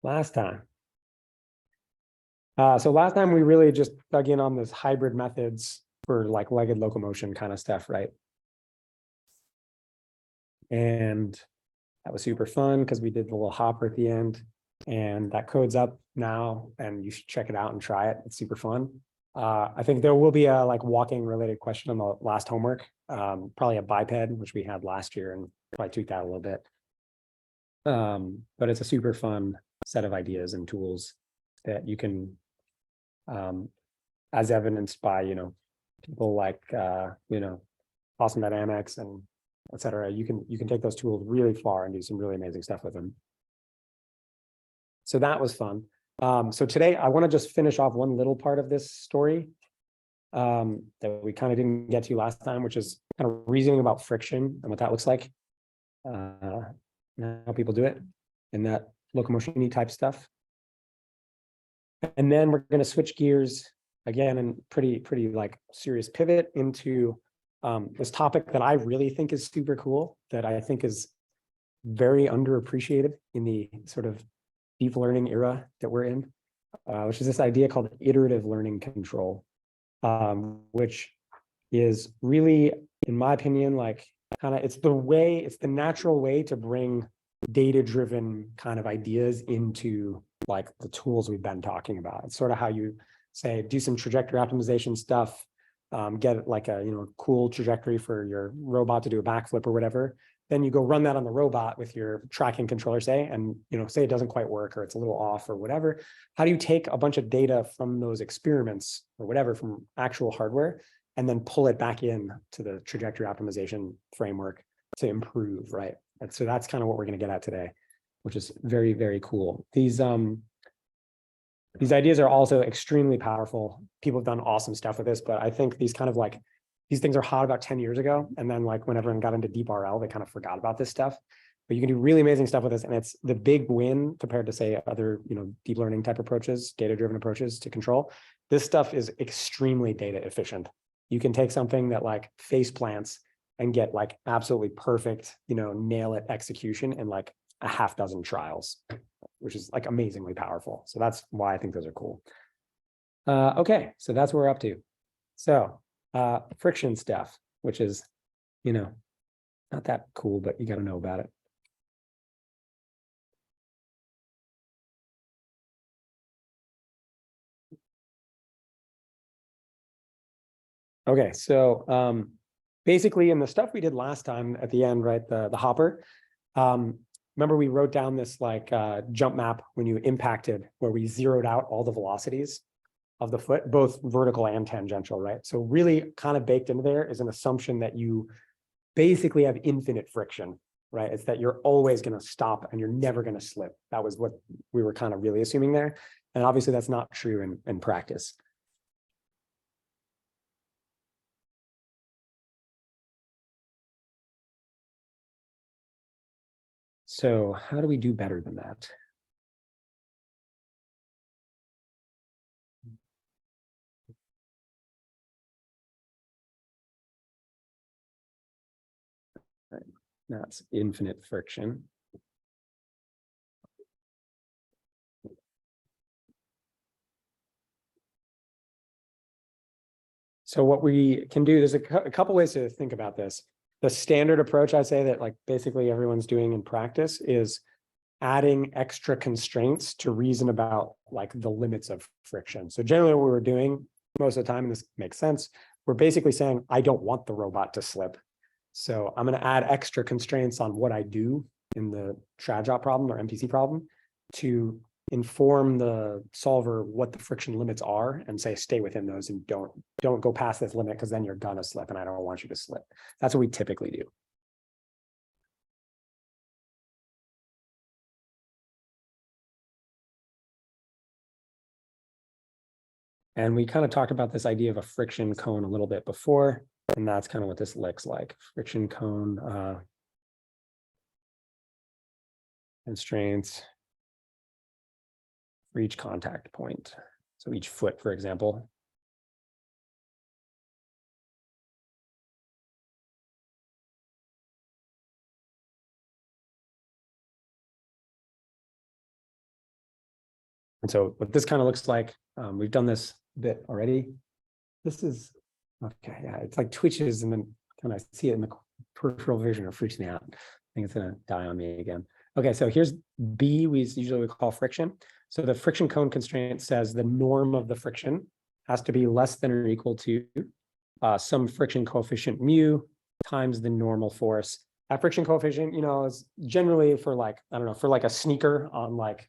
Last time. So last time we really just dug in on this hybrid methods for like legged locomotion kind of stuff, right? And that was super fun because we did the little hopper at the end, and that code's up now, and you should check it out and try it. It's super fun. I think there will be a like walking related question on the last homework, probably a biped, which we had last year, and probably tweak that a little bit. But it's a super fun set of ideas and tools that you can, as evidenced by, people like, Awesome Dynamics and et cetera. You can take those tools really far and do some really amazing stuff with them. So that was fun. So today I want to just finish off one little part of this story that we kind of didn't get to last time, which is kind of reasoning about friction and what that looks like, and how people do it, and that locomotion type stuff. And then we're going to switch gears again and pretty like serious pivot into this topic that I really think is super cool, that I think is very underappreciated in the sort of deep learning era that we're in, which is this idea called iterative learning control, which is really, in my opinion, like it's the natural way to bring data-driven kind of ideas into like the tools we've been talking about. It's sort of how you say, do some trajectory optimization stuff, get like a cool trajectory for your robot to do a backflip or whatever. Then you go run that on the robot with your tracking controller, say, and say it doesn't quite work or it's a little off or whatever. How do you take a bunch of data from those experiments or whatever from actual hardware and then pull it back in to the trajectory optimization framework to improve, right? And so that's kind of what we're going to get at today, which is very, very cool. These ideas are also extremely powerful. People have done awesome stuff with this, but I think these things are hot about 10 years ago. And then like when everyone got into deep RL, they kind of forgot about this stuff. But you can do really amazing stuff with this. And it's the big win compared to say other, deep learning type approaches, data-driven approaches to control. This stuff is extremely data efficient. You can take something that like face plants and get like absolutely perfect, nail it execution in like a half dozen trials, which is like amazingly powerful. So that's why I think those are cool. Okay, so that's what we're up to. So friction stuff, which is, not that cool, but you got to know about it. Okay, so basically in the stuff we did last time at the end, right, the hopper, remember we wrote down this like jump map when you impacted, where we zeroed out all the velocities of the foot, both vertical and tangential, right? So really kind of baked into there is an assumption that you basically have infinite friction, right? It's that you're always going to stop and you're never going to slip. That was what we were kind of really assuming there. And obviously that's not true in practice. So how do we do better than that? That's infinite friction. So what we can do, there's a couple ways to think about this. The standard approach, I say, that like basically everyone's doing in practice is adding extra constraints to reason about like the limits of friction. So generally what we're doing most of the time, and this makes sense, we're basically saying, I don't want the robot to slip. So I'm going to add extra constraints on what I do in the trad problem or MPC problem to inform the solver what the friction limits are and say, stay within those and don't go past this limit because then you're going to slip and I don't want you to slip. That's what we typically do. And we kind of talked about this idea of a friction cone a little bit before, and that's kind of what this looks like. Friction cone constraints for each contact point. So each foot, for example. And so what this kind of looks like, we've done this bit already. This is, okay, yeah, it's like twitches and then kind of see it in the peripheral vision, or freaks me out. I think it's gonna die on me again. Okay, so here's B, we usually call friction. So the friction cone constraint says the norm of the friction has to be less than or equal to some friction coefficient mu times the normal force. That friction coefficient, is generally for like, I don't know, for like a sneaker on like,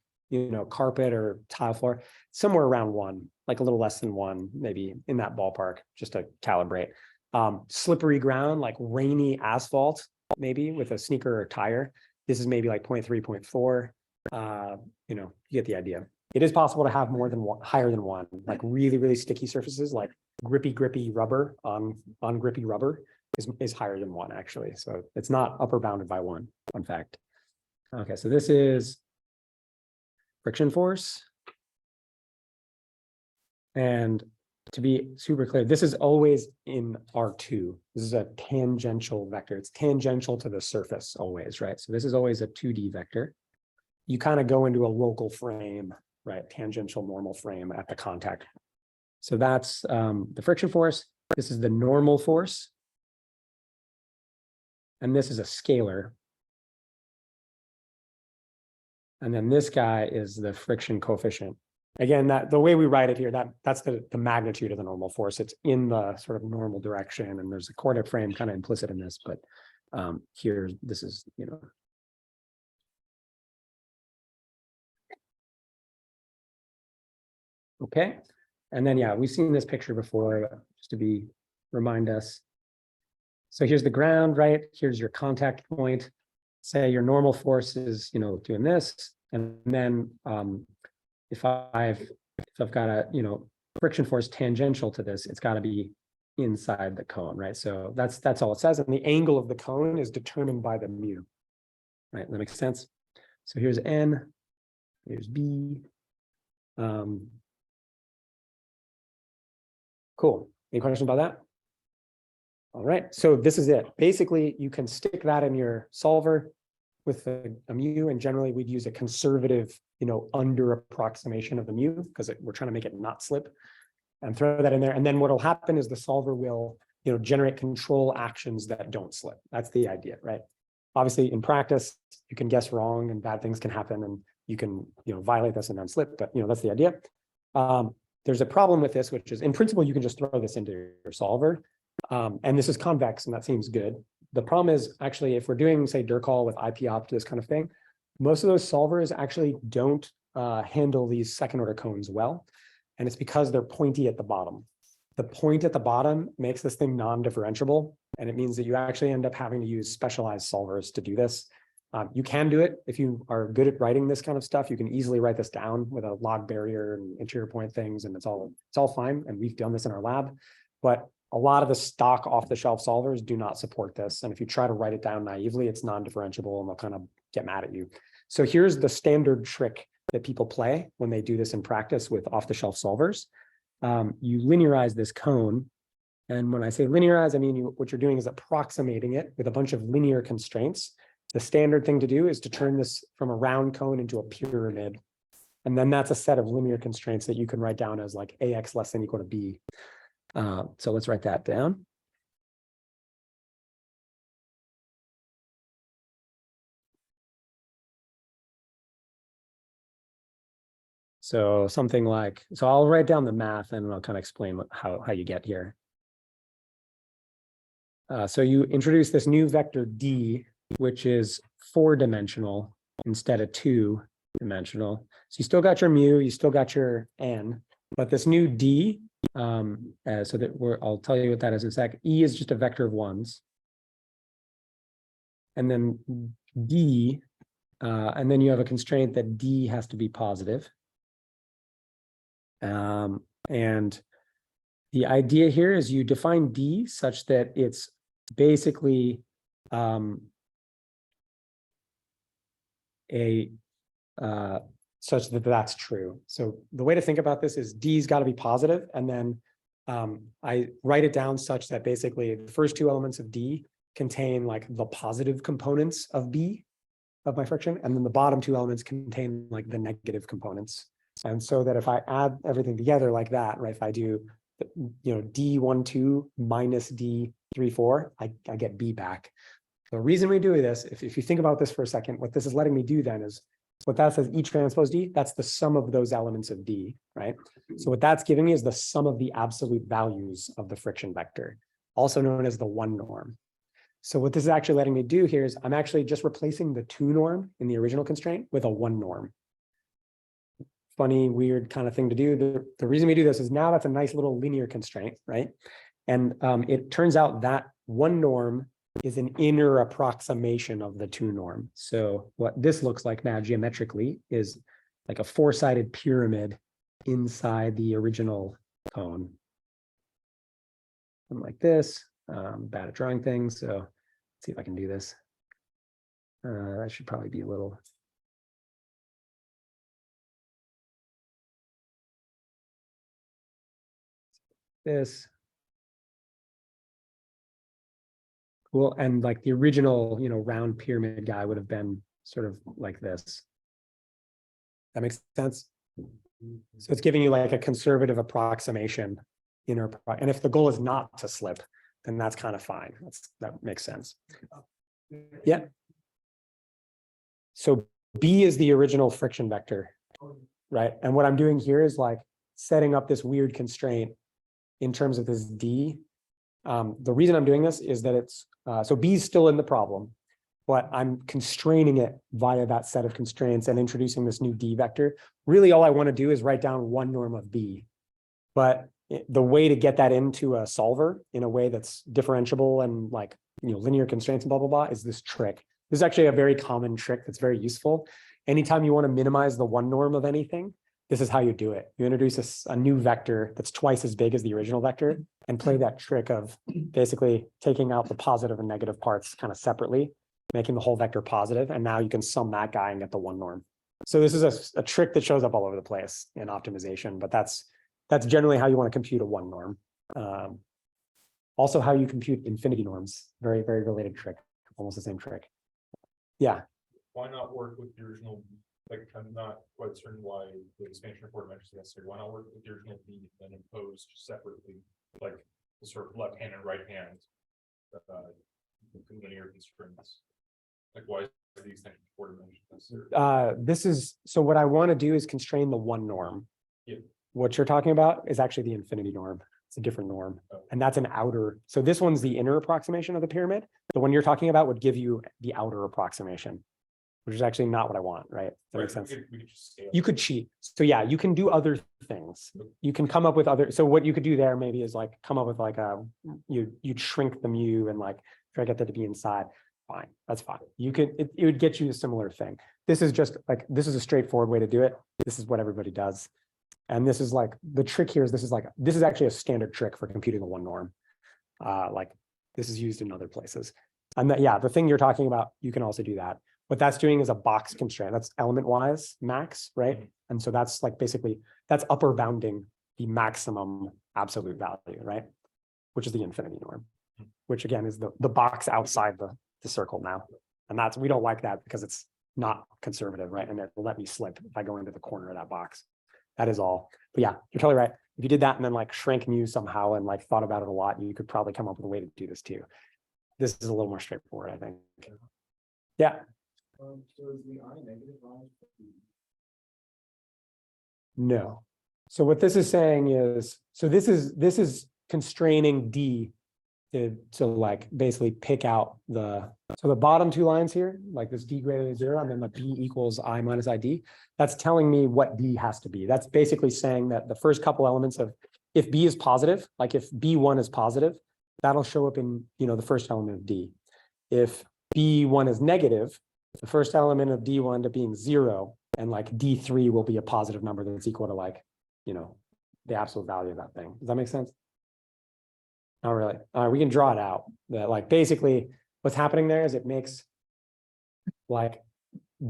carpet or tile floor, somewhere around 1, like a little less than 1, maybe in that ballpark, just to calibrate. Slippery ground, like rainy asphalt, maybe with a sneaker or tire, this is maybe like 0.3, 0.4. You get the idea. It is possible to have more than 1, higher than 1, like really, really sticky surfaces, like grippy rubber on grippy rubber is higher than 1, actually. So it's not upper bounded by 1, fun fact. Okay, so this is friction force. And to be super clear, this is always in R2. This is a tangential vector. It's tangential to the surface always, right? So this is always a 2D vector. You kind of go into a local frame, right? Tangential normal frame at the contact. So that's the friction force. This is the normal force. And this is a scalar. And then this guy is the friction coefficient. Again, the way we write it here, that's the magnitude of the normal force. It's in the sort of normal direction, and there's a coordinate frame kind of implicit in this, but here, this is, Okay. And then, yeah, we've seen this picture before, just to remind us. So here's the ground, right? Here's your contact point. Say your normal force is, doing this. And then if I've got a, friction force tangential to this, it's got to be inside the cone, right? So that's all it says. And the angle of the cone is determined by the mu, right? That makes sense. So here's N, here's B. Cool. Any questions about that? All right. So this is it. Basically, you can stick that in your solver with a mu, and generally we'd use a conservative, under approximation of the mu, because we're trying to make it not slip, and throw that in there. And then what will happen is the solver will, generate control actions that don't slip. That's the idea, right? Obviously, in practice, you can guess wrong and bad things can happen, and you can, violate this and then slip. But that's the idea. There's a problem with this, which is in principle, you can just throw this into your solver. And this is convex, and that seems good. The problem is actually, if we're doing, say, Dirkal with IP-opt, this kind of thing, most of those solvers actually don't handle these second order cones well. And it's because they're pointy at the bottom. The point at the bottom makes this thing non-differentiable. And it means that you actually end up having to use specialized solvers to do this. You can do it if you are good at writing this kind of stuff. You can easily write this down with a log barrier and interior point things, and it's all fine. And we've done this in our lab. But a lot of the stock off-the-shelf solvers do not support this. And if you try to write it down naively, it's non-differentiable and they'll kind of get mad at you. So here's the standard trick that people play when they do this in practice with off-the-shelf solvers. You linearize this cone. And when I say linearize, I mean, what you're doing is approximating it with a bunch of linear constraints. The standard thing to do is to turn this from a round cone into a pyramid. And then that's a set of linear constraints that you can write down as like AX less than equal to B. So let's write that down. So something like, so I'll write down the math and I'll kind of explain how you get here. So you introduce this new vector D, which is 4-dimensional instead of 2-dimensional. So you still got your mu, you still got your N, but this new D, so that I'll tell you what that is in a sec. E is just a vector of ones. And then D, and then you have a constraint that D has to be positive. And the idea here is you define D such that it's basically such that that's true. So the way to think about this is D's got to be positive, and then I write it down such that basically the first two elements of D contain like the positive components of B, of my friction, and then the bottom two elements contain like the negative components. And so that if I add everything together like that, right, if I do, D12 minus D34, I get B back. The reason we do this, if you think about this for a second, what this is letting me do then is, what that says E transpose D, that's the sum of those elements of D, right? So what that's giving me is the sum of the absolute values of the friction vector, also known as the one norm. So what this is actually letting me do here is I'm actually just replacing the two norm in the original constraint with a one norm. Funny, weird kind of thing to do. The reason we do this is now that's a nice little linear constraint, right? And it turns out that one norm is an inner approximation of the two norm. So what this looks like now geometrically is like a four-sided pyramid inside the original cone. Something like this. Bad at drawing things, so let's see if I can do this. That should probably be a little. This. Cool. And like the original, round pyramid guy would have been sort of like this. That makes sense? So it's giving you like a conservative approximation, and if the goal is not to slip, then that's kind of fine. That makes sense. Yeah. So B is the original friction vector, right? And what I'm doing here is like setting up this weird constraint in terms of this D. The reason I'm doing this is that it's, so B is still in the problem, but I'm constraining it via that set of constraints and introducing this new D vector. Really, all I want to do is write down one norm of B. But the way to get that into a solver in a way that's differentiable and like, linear constraints and blah, blah, blah, is this trick. This is actually a very common trick that's very useful. Anytime you want to minimize the one norm of anything, this is how you do it. You introduce a new vector that's twice as big as the original vector and play that trick of basically taking out the positive and negative parts kind of separately, making the whole vector positive, and now you can sum that guy and get the one norm. So this is a trick that shows up all over the place in optimization, but that's generally how you want to compute a one norm. Also how you compute infinity norms, very, very related trick, almost the same trick. Yeah. Why not work with the original? Like, I'm not quite certain why the expansion report mentions necessary. Why not work with the original B and impose separately, like the sort of left hand and right hand linear constraints? Like, why is the extension report mentioned necessary? So what I want to do is constrain the one norm. Yeah. What you're talking about is actually the infinity norm. It's a different norm. Oh. And that's an outer. So this one's the inner approximation of the pyramid. The one you're talking about would give you the outer approximation, which is actually not what I want, right? That makes sense. We could just you could cheat. So yeah, you can do other things. You can come up with other, so what you could do there maybe is like come up with like you'd shrink the mu and like try to get that to be inside. Fine, that's fine. You could, it would get you a similar thing. This is just like, this is a straightforward way to do it. This is what everybody does. And this is like, the trick here is this is actually a standard trick for computing a one norm. Like this is used in other places. And that, yeah, the thing you're talking about, you can also do that. What that's doing is a box constraint. That's element-wise max, right? Mm-hmm. And so that's like basically, that's upper bounding the maximum absolute value, right? Which is the infinity norm, which again is the box outside the circle now. And that's, we don't like that because it's not conservative, right? And it will let me slip if I go into the corner of that box. That is all. But yeah, you're totally right. If you did that and then like shrank mu somehow and like thought about it a lot, you could probably come up with a way to do this too. This is a little more straightforward, I think. Yeah. So is the I negative rise? No. So what this is saying is, so this is constraining D to like basically pick out so the bottom two lines here, like this D greater than 0, and then the B equals I minus ID, that's telling me what D has to be. That's basically saying that the first couple elements of, if B is positive, like if B1 is positive, that'll show up in, the first element of D. If B1 is negative, the first element of D1 to being 0, and like D3 will be a positive number that's equal to like, the absolute value of that thing. Does that make sense? Not really. We can draw it out. That like basically what's happening there is it makes like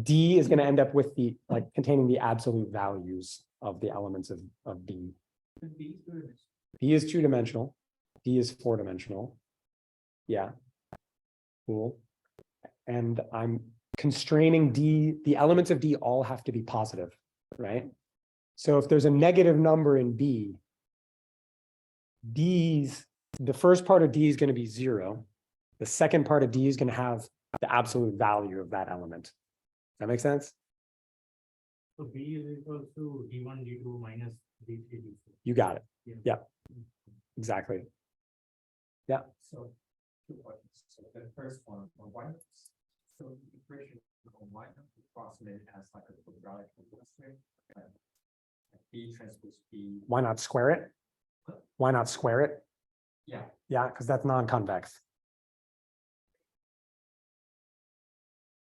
D is going to end up with the like containing the absolute values of the elements of B. B is 2-dimensional. D is 4-dimensional. Yeah. Cool. And I'm constraining D, the elements of D all have to be positive, right? So if there's a negative number in B, the first part of D is going to be 0. The second part of D is going to have the absolute value of that element. That make sense? So B is equal to D1, D2 minus D3, D4. You got it. Yeah. Yeah. Exactly. Yeah. So, 2 questions. So the first one, why not? So the equation, why not approximate as like a quadratic equation? Like B transpose B. Why not square it? Why not square it? Yeah. Yeah, because that's non-convex.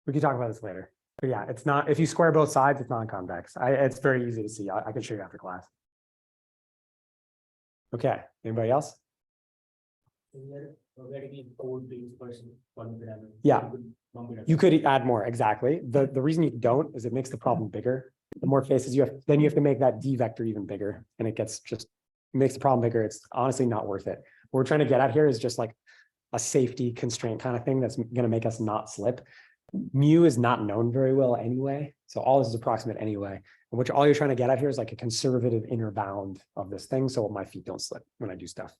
We can talk about this later. But yeah, it's not, if you square both sides, it's non-convex. It's very easy to see. I can show you after class. Okay, anybody else? Yeah. You could add more, exactly. The reason you don't is it makes the problem bigger. The more faces you have, then you have to make that D vector even bigger, and it gets just makes the problem bigger. It's honestly not worth it. What we're trying to get at here is just like a safety constraint kind of thing that's going to make us not slip. Mu is not known very well anyway, so all this is approximate anyway. And which all you're trying to get at here is like a conservative inner bound of this thing, so my feet don't slip when I do stuff.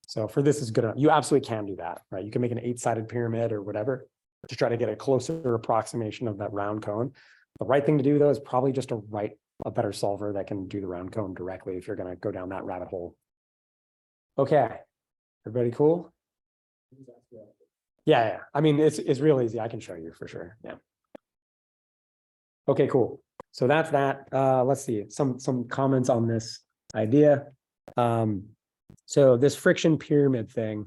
So for this is good enough. You absolutely can do that, right? You can make an 8-sided pyramid or whatever to try to get a closer approximation of that round cone. The right thing to do though is probably just to write a better solver that can do the round cone directly if you're going to go down that rabbit hole. Okay, everybody cool? Yeah. I mean, it's real easy. I can show you for sure. Yeah. Okay, cool. So that's that. Let's see some comments on this idea. So this friction pyramid thing.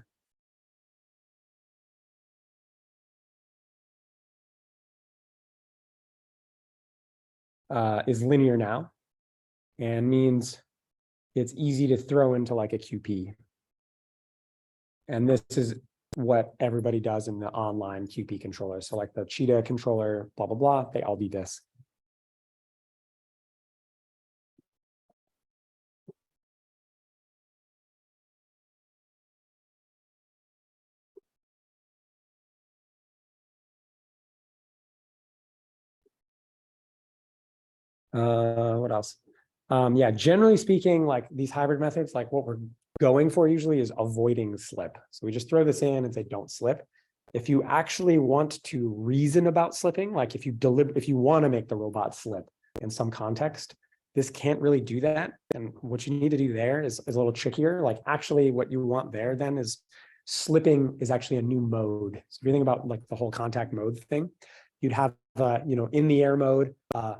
Is linear now and means it's easy to throw into like a QP. And this is what everybody does in the online QP controller. So like the Cheetah controller, blah, blah, blah, they all do this. What else? Yeah, generally speaking, like these hybrid methods, like what we're going for usually is avoiding slip. So we just throw this in and say, don't slip. If you actually want to reason about slipping, like if you want to make the robot slip in some context, this can't really do that. And what you need to do there is a little trickier. Like actually what you want there then is slipping is actually a new mode. So if you think about like the whole contact mode thing, you'd have in the air mode,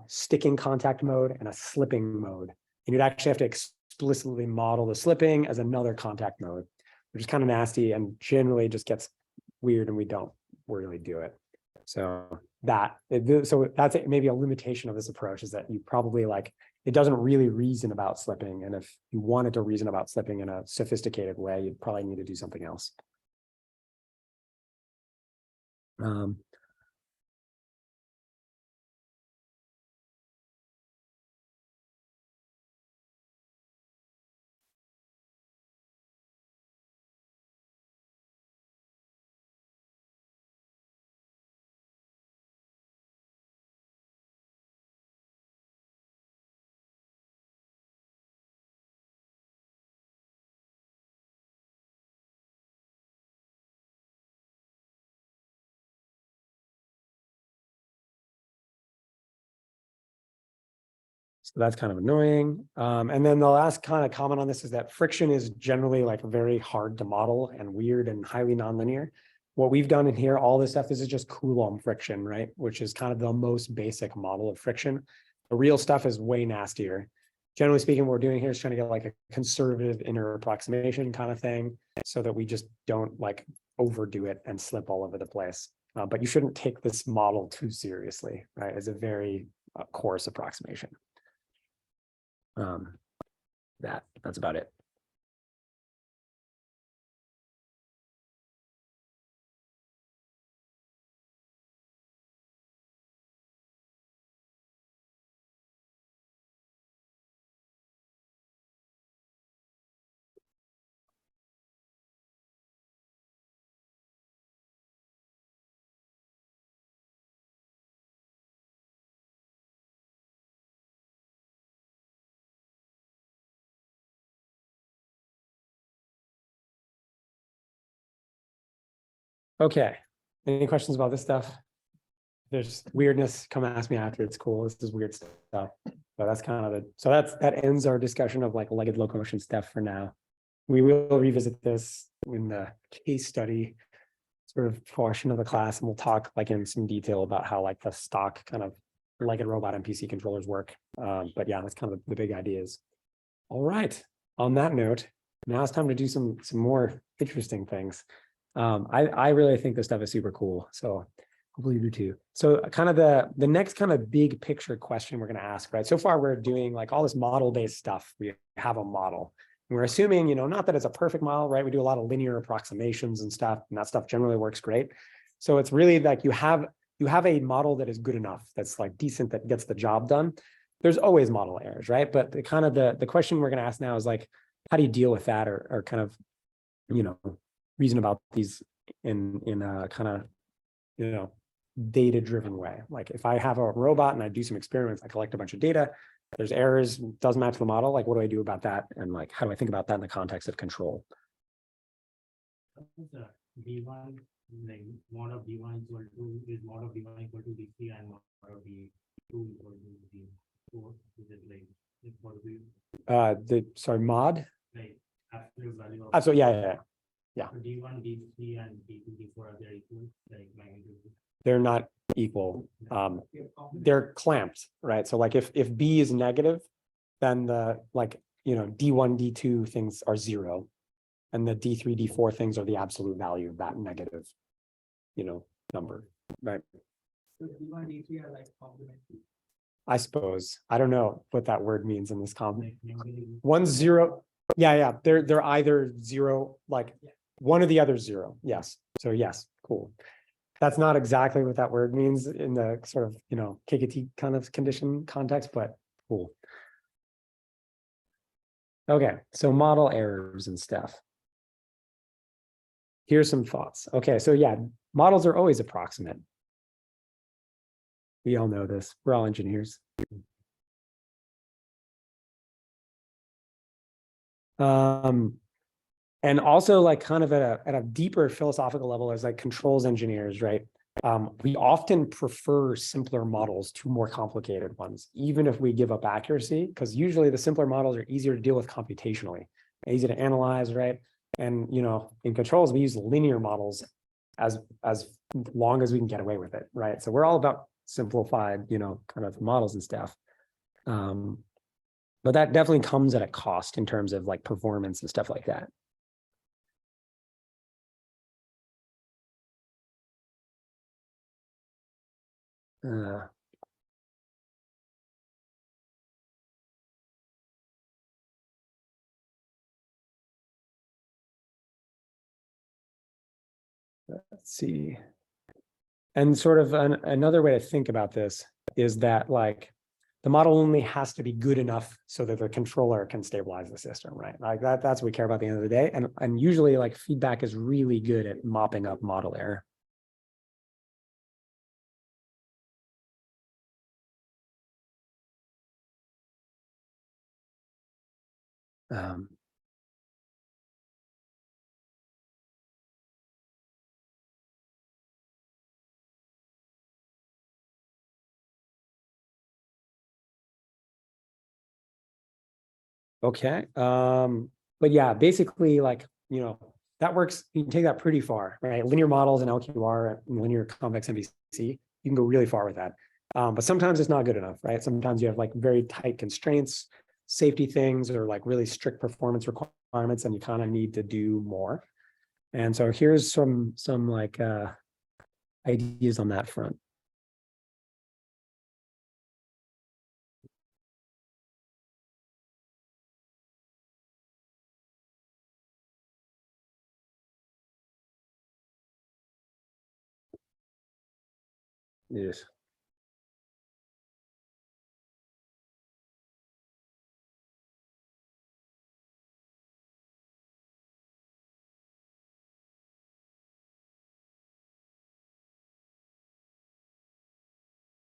sticking contact mode, and a slipping mode. And you'd actually have to explicitly model the slipping as another contact mode, which is kind of nasty and generally just gets weird and we don't really do it. So that's maybe a limitation of this approach is that you probably like, it doesn't really reason about slipping. And if you wanted to reason about slipping in a sophisticated way, you'd probably need to do something else. So that's kind of annoying. And then the last kind of comment on this is that friction is generally like very hard to model and weird and highly nonlinear. What we've done in here, all this stuff, this is just Coulomb friction, right? Which is kind of the most basic model of friction. The real stuff is way nastier. Generally speaking, what we're doing here is trying to get like a conservative inner approximation kind of thing so that we just don't like overdo it and slip all over the place. But you shouldn't take this model too seriously, right? It's a very coarse approximation. That's about it. Okay, any questions about this stuff? There's weirdness, come ask me after, it's cool, this is weird stuff. But that's kind of it. So that ends our discussion of like legged locomotion stuff for now. We will revisit this in the case study sort of portion of the class, and we'll talk like in some detail about how like the stock kind of legged robot NPC controllers work. But yeah, that's kind of the big ideas. All right, on that note, now it's time to do some more interesting things. I really think this stuff is super cool. So hopefully you do too. So kind of the next kind of big picture question we're going to ask, right? So far, we're doing like all this model-based stuff. We have a model. And we're assuming, not that it's a perfect model, right? We do a lot of linear approximations and stuff, and that stuff generally works great. So it's really like you have a model that is good enough, that's like decent, that gets the job done. There's always model errors, right? But the kind of the question we're going to ask now is like, how do you deal with that, or kind of, reason about these in a kind of, data-driven way. Like if I have a robot and I do some experiments, I collect a bunch of data, there's errors, doesn't match the model, like what do I do about that? And like, how do I think about that in the context of control? B1, like mod of B1 equal to is mod of B1 equal to B3 and mod of B2 equal to B4. Is it like what we Sorry, mod? like absolute value of So yeah. D1, D3 and D2, D4 are they equal? Like magnitude. They're not equal. They're clamped, right? So like if B is negative, then the like, D1, D2 things are 0. And the D3, D4 things are the absolute value of that negative, number, right? So D1, D3 are like complementary. I suppose. I don't know what that word means in this comment. Like maybe 1, 0. Yeah. They're either 0, like one or the other 0. Yes. So yes, cool. That's not exactly what that word means in the sort of, KKT kind of condition context, but cool. Okay, so model errors and stuff. Here's some thoughts. Okay, so yeah, models are always approximate. We all know this. We're all engineers. And also like kind of at a deeper philosophical level as like controls engineers, right? We often prefer simpler models to more complicated ones, even if we give up accuracy, because usually the simpler models are easier to deal with computationally, easy to analyze, right? And in controls, we use linear models as long as we can get away with it, right? So we're all about simplified, kind of models and stuff. But that definitely comes at a cost in terms of like performance and stuff like that. Let's see. And sort of another way to think about this is that like the model only has to be good enough so that the controller can stabilize the system, right? Like that's what we care about at the end of the day. And usually like feedback is really good at mopping up model error. Okay. But yeah, basically like, that works. You can take that pretty far, right? Linear models and LQR and linear convex MVC, you can go really far with that. But sometimes it's not good enough, right? Sometimes you have like very tight constraints, safety things, or like really strict performance requirements, and you kind of need to do more. And so here's some like ideas on that front. Yes.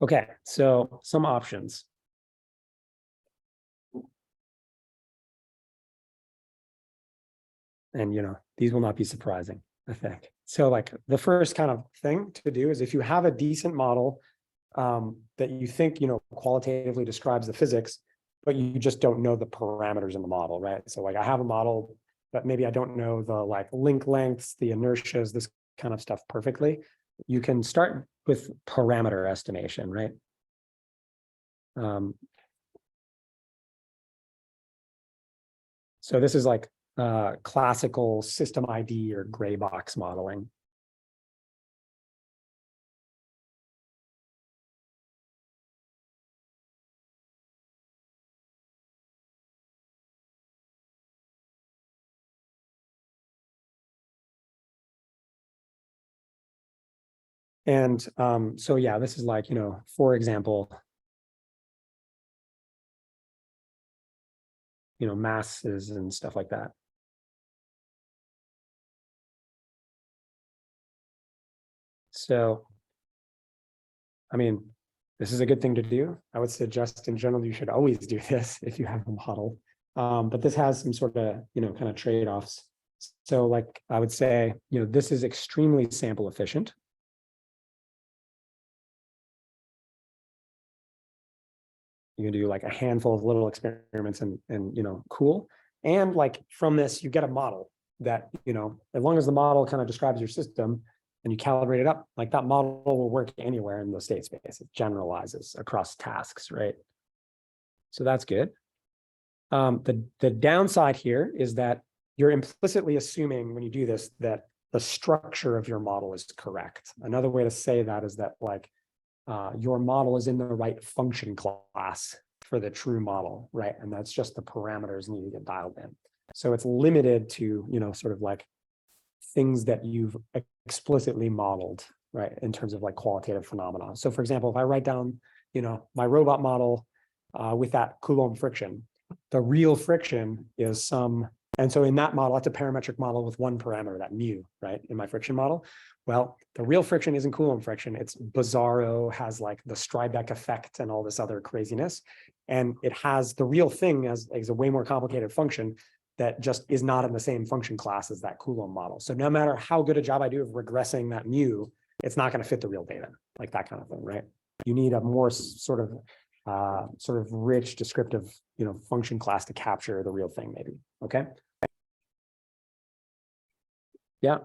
Okay, so some options. And these will not be surprising. I think. So like the first kind of thing to do is if you have a decent model that you think, qualitatively describes the physics, but you just don't know the parameters in the model, right? So like I have a model, but maybe I don't know the like link lengths, the inertias, this kind of stuff perfectly. You can start with parameter estimation, right? So this is like classical system ID or gray box modeling. And so, yeah, this is like, for example, masses and stuff like that. So, I mean, this is a good thing to do. I would suggest in general, you should always do this if you have a model. But this has some sort of, kind of trade-offs. So like I would say, this is extremely sample efficient. You can do like a handful of little experiments and cool. And like from this, you get a model that, as long as the model kind of describes your system and you calibrate it up, like that model will work anywhere in the state space. It generalizes across tasks, right? So that's good. The downside here is that you're implicitly assuming when you do this that the structure of your model is correct. Another way to say that is that like your model is in the right function class for the true model, right? And that's just the parameters need to get dialed in. So it's limited to, sort of like things that you've explicitly modeled, right? In terms of like qualitative phenomena. So for example, if I write down, my robot model with that Coulomb friction, the real friction is and so in that model, that's a parametric model with one parameter, that mu, right? In my friction model. Well, the real friction isn't Coulomb friction. It's bizarro, has like the Strybeck effect and all this other craziness. And it has the real thing as a way more complicated function that just is not in the same function class as that Coulomb model. So no matter how good a job I do of regressing that mu, it's not going to fit the real data, like that kind of thing, right? You need a more sort of rich descriptive, function class to capture the real thing, maybe. Okay. Yeah.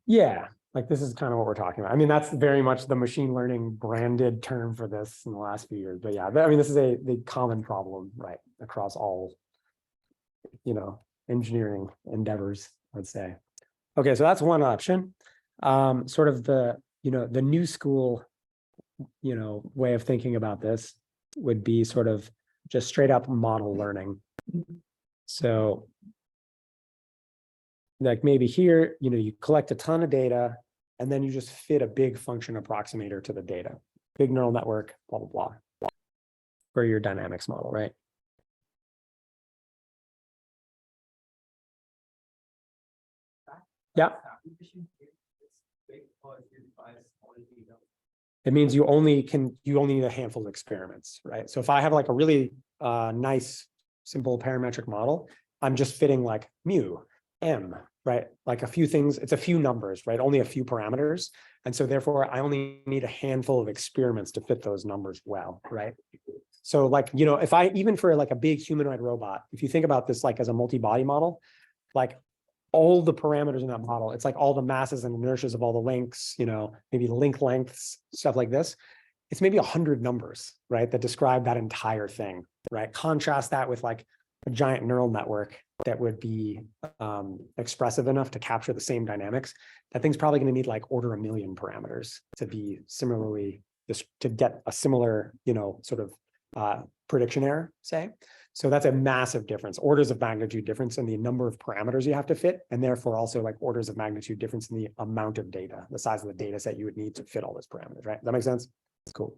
Yeah, like this is kind of what we're talking about. I mean, that's very much the machine learning branded term for this in the last few years. But yeah, I mean, this is the common problem, right, across all, engineering endeavors, I'd say. Okay, so that's one option. Sort of the new school, way of thinking about this would be sort of just straight up model learning. So like maybe here, you collect a ton of data and then you just fit a big function approximator to the data, big neural network, blah, blah, blah, for your dynamics model, right? Yeah. It means you only need a handful of experiments, right? So if I have like a really nice, simple parametric model, I'm just fitting like mu, m, right? Like a few things, it's a few numbers, right? Only a few parameters. And so therefore I only need a handful of experiments to fit those numbers well, right? So like, if even for like a big humanoid robot, if you think about this like as a multi-body model, like all the parameters in that model, it's like all the masses and inertias of all the links, maybe link lengths, stuff like this. It's maybe 100 numbers, right, that describe that entire thing, right? Contrast that with like a giant neural network that would be expressive enough to capture the same dynamics. That thing's probably going to need like order 1 million parameters to be similarly, just to get a similar, sort of prediction error, say. So that's a massive difference, orders of magnitude difference in the number of parameters you have to fit, and therefore also like orders of magnitude difference in the amount of data, the size of the data set you would need to fit all those parameters, right? Does that make sense? Cool.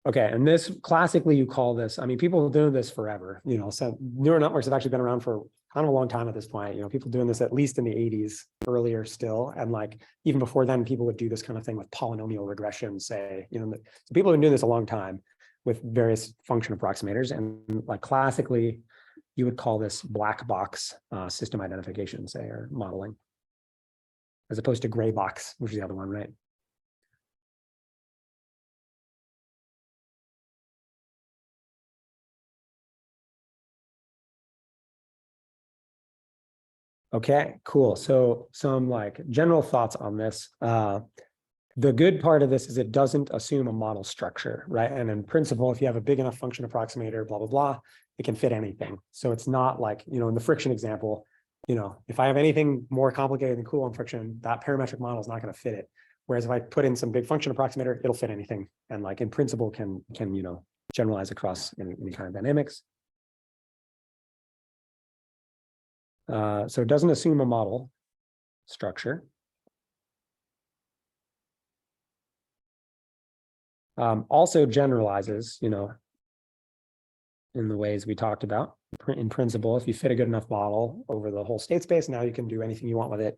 Okay, and this classically you call this, I mean, people have been doing this forever, you know, so neural networks have actually been around for kind of a long time at this point, you know, people doing this at least in the 80s, earlier still. And like, even before then, people would do this kind of thing with polynomial regression, say, you know, so people have been doing this a long time with various function approximators. And like classically, you would call this black box system identification, say, or modeling, as opposed to gray box, which is the other one, right? Okay, cool. So some like general thoughts on this. The good part of this is it doesn't assume a model structure, right? And in principle, if you have a big enough function approximator, blah, blah, blah, it can fit anything. So it's not like, you know, in the friction example, you know, if I have anything more complicated than Coulomb friction, that parametric model is not going to fit it. Whereas if I put in some big function approximator, it'll fit anything. And like in principle can you know, generalize across any kind of dynamics. So it doesn't assume a model structure. Also generalizes, you know, in the ways we talked about. In principle, if you fit a good enough model over the whole state space, now you can do anything you want with it.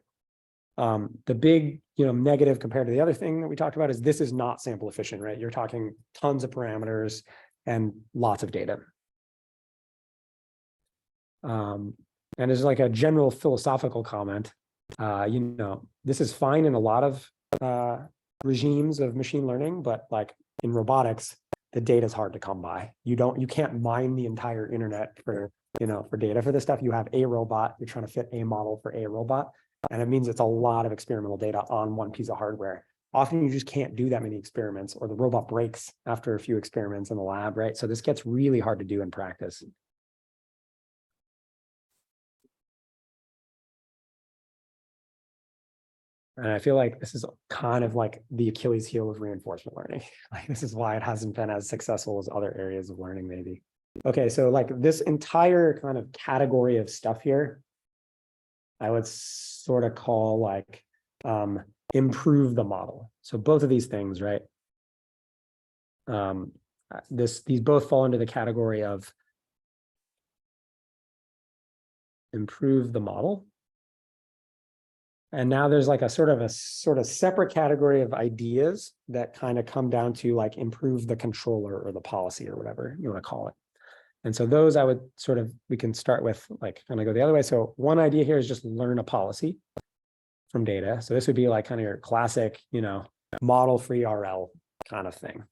The big, you know, negative compared to the other thing that we talked about is this is not sample efficient, right? You're talking tons of parameters and lots of data. And as like a general philosophical comment, you know, this is fine in a lot of regimes of machine learning, but like in robotics, the data is hard to come by. You can't mine the entire internet for, you know, for data for this stuff. You have a robot, you're trying to fit a model for a robot. And it means it's a lot of experimental data on one piece of hardware. Often you just can't do that many experiments, or the robot breaks after a few experiments in the lab, right? So this gets really hard to do in practice. And I feel like this is kind of like the Achilles heel of reinforcement learning. Like this is why it hasn't been as successful as other areas of learning, maybe. Okay, so like this entire kind of category of stuff here, I would sort of call like improve the model. So both of these things, right? These both fall into the category of improve the model. And now there's like a sort of separate category of ideas that kind of come down to like improve the controller or the policy or whatever you want to call it. And so those I would we can start with like kind of go the other way. So one idea here is just learn a policy from data. So this would be like kind of your classic, you know, model free RL kind of thing.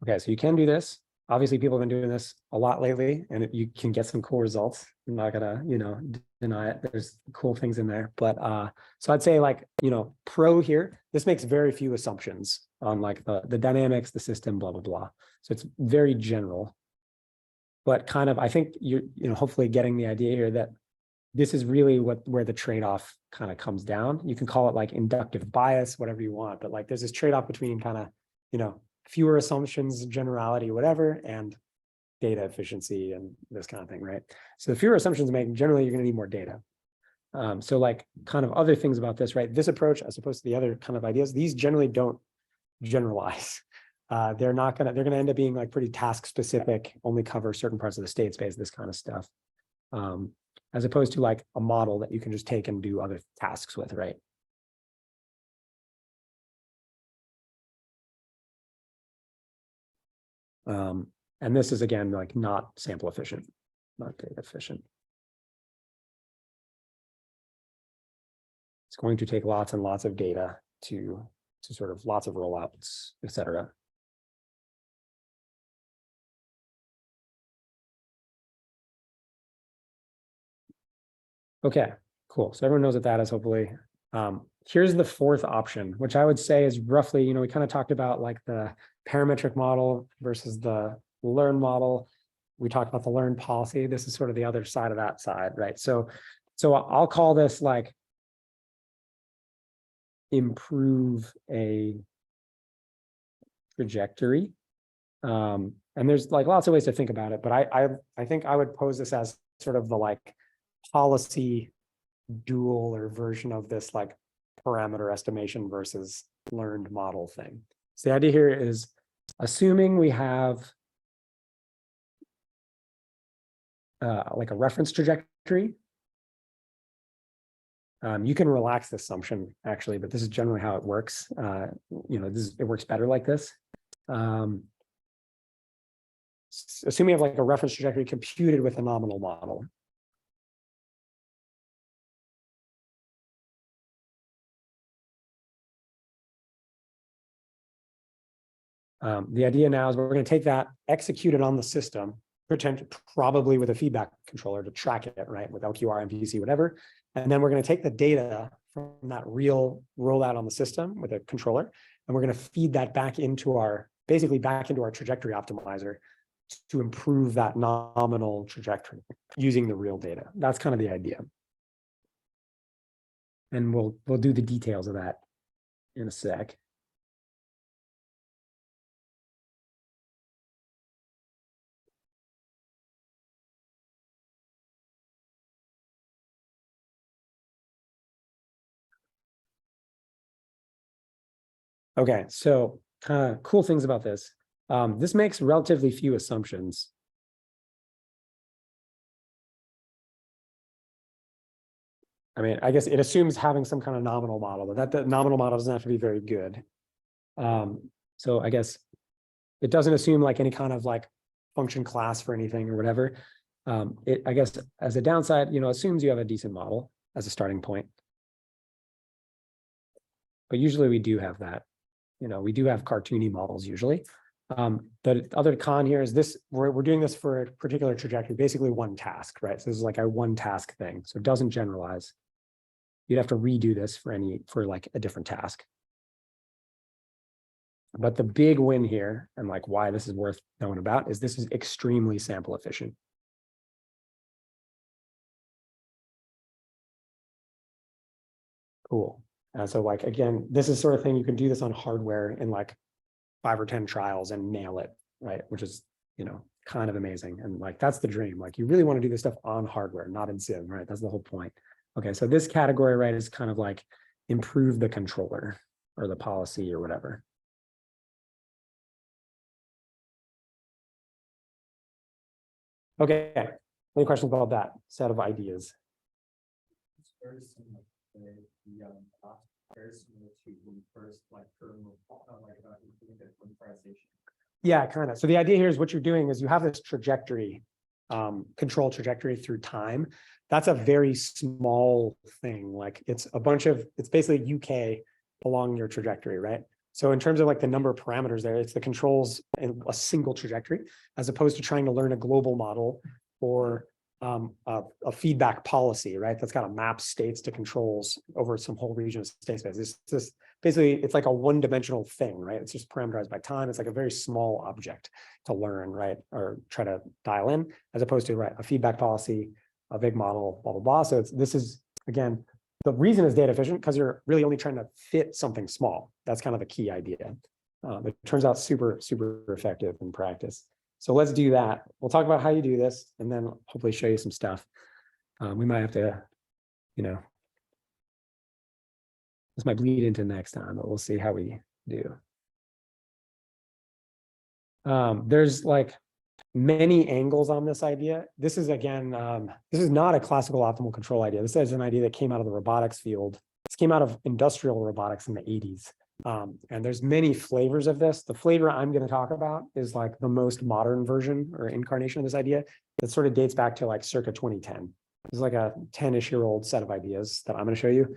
Okay, so you can do this. Obviously, people have been doing this a lot lately, and you can get some cool results. I'm not gonna, you know, deny it. There's cool things in there, but so I'd say like, you know, pro here. This makes very few assumptions on like the dynamics, the system, blah blah blah. So it's very general, but kind of I think you know hopefully getting the idea here that this is really where the trade-off kind of comes down. You can call it like inductive bias, whatever you want, but like there's this trade-off between kind of, you know, fewer assumptions, generality, whatever, and data efficiency and this kind of thing, right? So the fewer assumptions you make, generally you're going to need more data. So like kind of other things about this, right? This approach, as opposed to the other kind of ideas, these generally don't generalize. They're going to end up being like pretty task specific, only cover certain parts of the state space, this kind of stuff. As opposed to like a model that you can just take and do other tasks with, right? And this is again, like not sample efficient, not data efficient. It's going to take lots and lots of data to sort of lots of rollouts, et cetera. Okay, cool. So everyone knows what that is, hopefully. Here's the fourth option, which I would say is roughly, you know, we kind of talked about like the parametric model versus the learn model. We talked about the learn policy. This is sort of the other side of that side, right? So I'll call this like improve a trajectory. And there's like lots of ways to think about it, but I think I would pose this as sort of the like policy dual or version of this like parameter estimation versus learned model thing. So the idea here is assuming we have like a reference trajectory. You can relax this assumption actually, but this is generally how it works. It works better like this. Assume we have like a reference trajectory computed with a nominal model. The idea now is we're going to take that, execute it on the system, probably with a feedback controller to track it, right, with LQR, MPC, whatever. And then we're going to take the data from that real rollout on the system with a controller, and we're going to feed that back into our trajectory optimizer to improve that nominal trajectory using the real data. That's kind of the idea. And we'll do the details of that in a sec. Okay, so kind of cool things about this. This makes relatively few assumptions. I mean, I guess it assumes having some kind of nominal model, but that nominal model doesn't have to be very good. So I guess it doesn't assume like any kind of like function class for anything or whatever. I guess as a downside, assumes you have a decent model as a starting point. But usually we do have that. We do have cartoony models usually. The other con here is this, we're doing this for a particular trajectory, basically one task, right? So this is like a one task thing. So it doesn't generalize. You'd have to redo this for like a different task. But the big win here, and like why this is worth knowing about, is this is extremely sample efficient. Cool. So like, again, this is sort of thing you can do this on hardware in like 5 or 10 trials and nail it, right? Which is, kind of amazing. And like, that's the dream. Like you really want to do this stuff on hardware, not in sim, right? That's the whole point. Okay, so this category, right, is kind of like improve the controller or the policy or whatever. Okay, any questions about that set of ideas? It's very similar to very similar to when first like linearization. Yeah, kind of. So the idea here is what you're doing is you have this trajectory, control trajectory through time. That's a very small thing. Like it's basically UK along your trajectory, right? So in terms of like the number of parameters there, it's the controls in a single trajectory, as opposed to trying to learn a global model or a feedback policy, right? That's got to map states to controls over some whole region of state space. It's basically, it's like a one-dimensional thing, right? It's just parameterized by time. It's like a very small object to learn, right? Or try to dial in, as opposed to, right, a feedback policy, a big model, blah, blah, blah. So this is, again, the reason is data efficient because you're really only trying to fit something small. That's kind of the key idea. It turns out super, super effective in practice. So let's do that. We'll talk about how you do this and then hopefully show you some stuff. We might have to, this might bleed into next time, but we'll see how we do. There's like many angles on this idea. This is, again, this is not a classical optimal control idea. This is an idea that came out of the robotics field. This came out of industrial robotics in the 80s. And there's many flavors of this. The flavor I'm going to talk about is like the most modern version or incarnation of this idea that sort of dates back to like circa 2010. This is like a 10-ish-year-old set of ideas that I'm going to show you.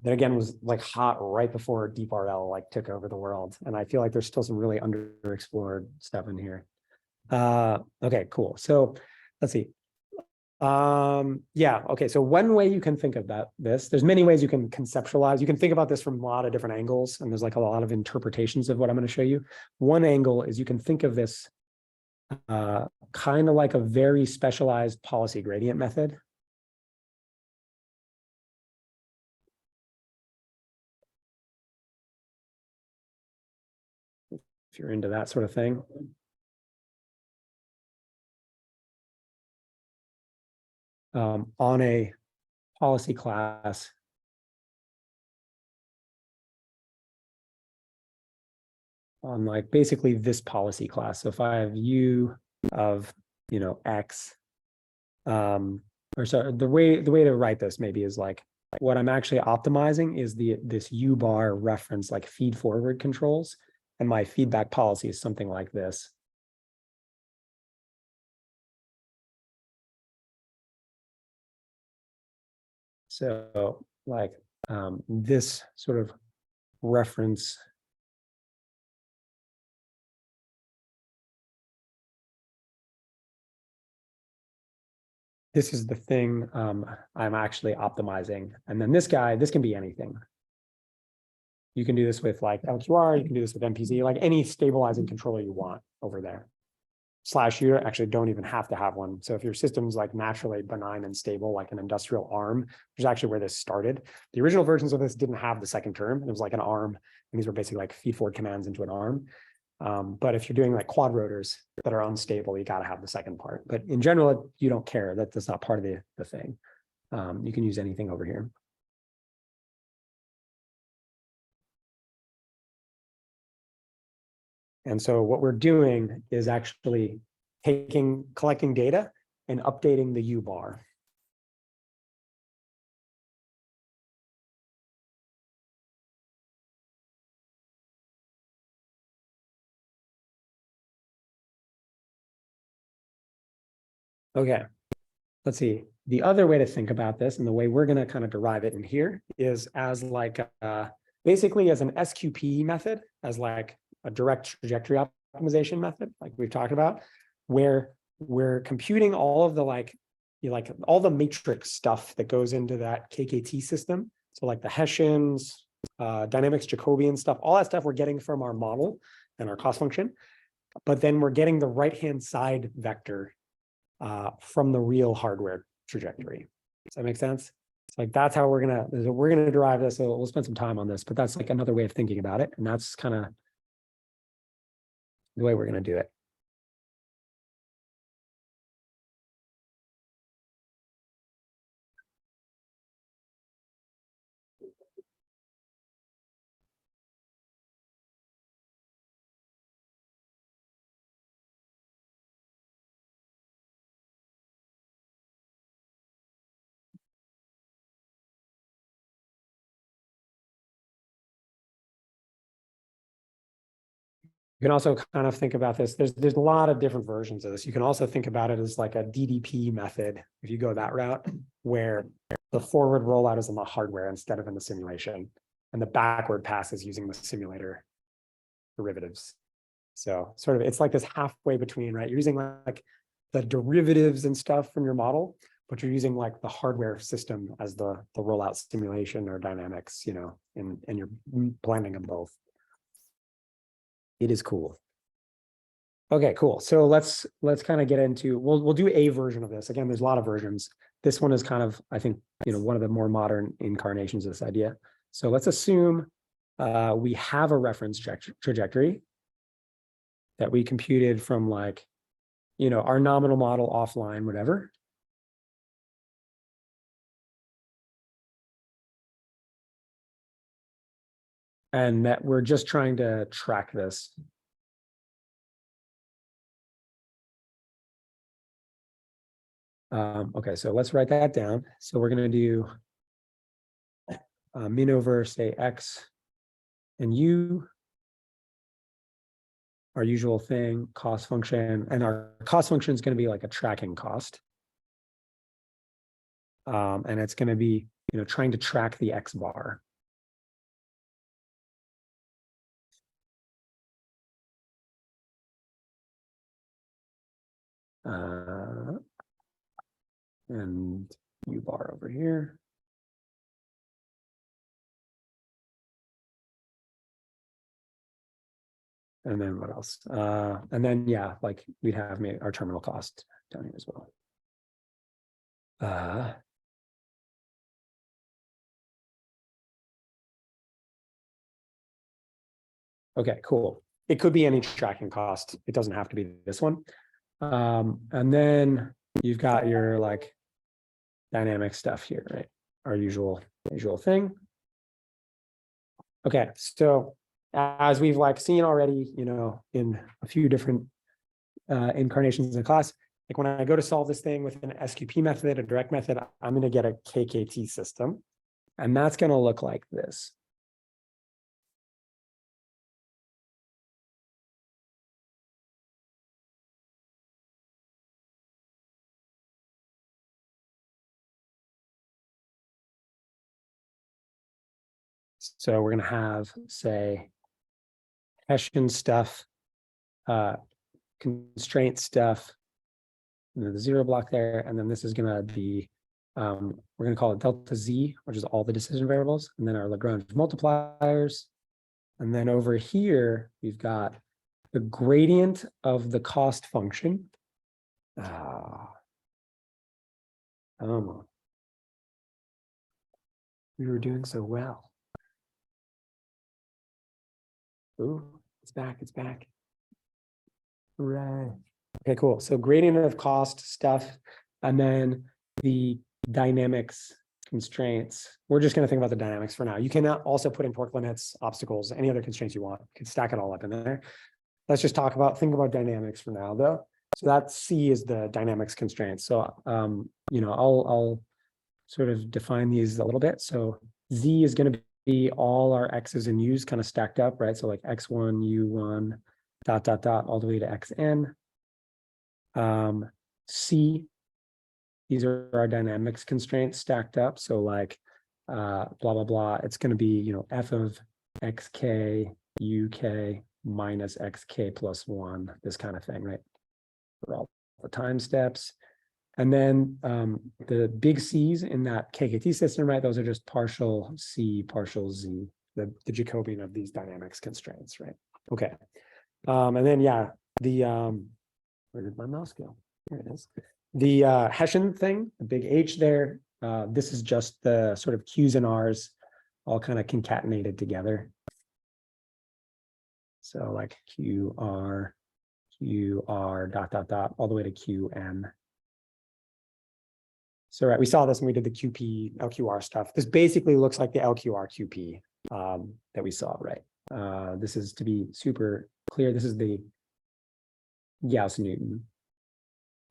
That again was like hot right before DeepRL like took over the world. And I feel like there's still some really underexplored stuff in here. Okay, cool. So let's see. Yeah, okay. So one way you can think of there's many ways you can conceptualize. You can think about this from a lot of different angles, and there's like a lot of interpretations of what I'm going to show you. One angle is you can think of this kind of like a very specialized policy gradient method. If you're into that sort of thing. On a policy class. On like basically this policy class. So if I have U of, X, or so the way to write this maybe is like, what I'm actually optimizing is this U bar reference like feed forward controls. And my feedback policy is something like this. So like this sort of reference this is the thing I'm actually optimizing. And then this can be anything. You can do this with like LQR, you can do this with MPZ, like any stabilizing controller you want over there. / you actually don't even have to have one. So if your system's like naturally benign and stable, like an industrial ARM, which is actually where this started. The original versions of this didn't have the second term. It was like an ARM, and these were basically like feed forward commands into an ARM. But if you're doing like quad rotors that are unstable, you got to have the second part. But in general, you don't care. That's not part of the thing. You can use anything over here. And so what we're doing is actually collecting data and updating the U bar. Okay, let's see. The other way to think about this, and the way we're going to kind of derive it in here, is as like basically as an SQP method, as like a direct trajectory optimization method, like we've talked about, where we're computing all of the all the matrix stuff that goes into that KKT system. So like the Hessians, dynamics, Jacobian stuff, all that stuff we're getting from our model and our cost function. But then we're getting the right-hand side vector from the real hardware trajectory. Does that make sense? It's like that's how we're gonna derive this. So we'll spend some time on this, but that's like another way of thinking about it, and that's kind of the way we're gonna do it. You can also kind of think about this. There's a lot of different versions of this. You can also think about it as like a DDP method, if you go that route, where the forward rollout is in the hardware instead of in the simulation, and the backward pass is using the simulator derivatives. So sort of, it's like this halfway between, right? You're using like the derivatives and stuff from your model, but you're using like the hardware system as the rollout simulation or dynamics, and you're blending them both. It is cool. Okay, cool. So let's kind of get into, we'll do a version of this. Again, there's a lot of versions. This one is kind of, I think, one of the more modern incarnations of this idea. So let's assume we have a reference trajectory that we computed from like, our nominal model offline, whatever. And that we're just trying to track this. Okay, so let's write that down. So we're going to do min over, say, X and U, our usual thing, cost function. And our cost function is going to be like a tracking cost. And it's going to be, trying to track the X bar. and U bar over here. And then what else? And then, yeah, like we'd have our terminal cost down here as well. Okay, cool. It could be any tracking cost. It doesn't have to be this one. And then you've got your like dynamic stuff here, right? Our usual thing. Okay, so as we've like seen already, you know, in a few different incarnations in class, like when I go to solve this thing with an SQP method, a direct method, I'm going to get a KKT system, and that's going to look like this. So we're going to have, say, Hessian stuff, constraint stuff, the zero block there, and then this is going to be, we're going to call it delta Z, which is all the decision variables, and then our Lagrange multipliers. And then over here, we've got the gradient of the cost function. We were doing so well. Ooh, it's back, it's back. Right. Okay, cool. So gradient of cost stuff, and then the dynamics constraints. We're just going to think about the dynamics for now. You can also put in torque limits, obstacles, any other constraints you want. You can stack it all up in there. Let's just think about dynamics for now, though. So that C is the dynamics constraints. So, you know, I'll sort of define these a little bit. So Z is going to be all our X's and U's kind of stacked up, right? So like X1, U1, ... all the way to Xn. C, these are our dynamics constraints stacked up. So like blah, blah, blah. It's going to be, you know, F of XK, UK minus XK plus 1, this kind of thing, right? For all the time steps. And then the big C's in that KKT system, right? Those are just partial C, partial Z, the Jacobian of these dynamics constraints, right? Okay. And then, yeah, the, where did my mouse go? Here it is. The Hessian thing, the big H there, this is just the sort of Q's and R's all kind of concatenated together. So like Q, R, all the way to QN. So right, we saw this when we did the QP, LQR stuff. This basically looks like the LQR QP that we saw, right? This is, to be super clear, this is the Gauss-Newton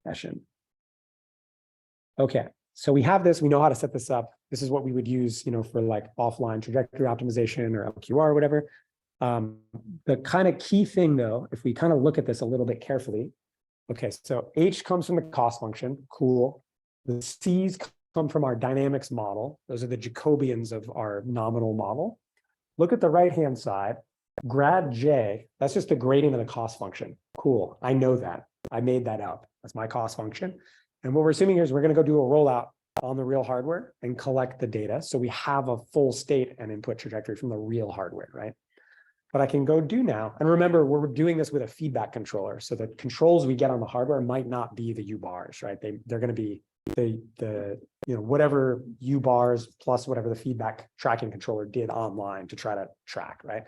Hessian. Okay, so we have this, we know how to set this up. This is what we would use, you know, for like offline trajectory optimization or LQR or whatever. The kind of key thing though, if we kind of look at this a little bit carefully, okay, so H comes from the cost function, cool. The C's come from our dynamics model. Those are the Jacobians of our nominal model. Look at the right-hand side, grad J, that's just the gradient of the cost function. Cool, I know that. I made that up. That's my cost function. And what we're assuming here is we're going to go do a rollout on the real hardware and collect the data. So we have a full state and input trajectory from the real hardware, right? But I can go do now. And remember, we're doing this with a feedback controller. So the controls we get on the hardware might not be the U bars, right? They're going to be the you know, whatever U bars plus whatever the feedback tracking controller did online to try to track, right?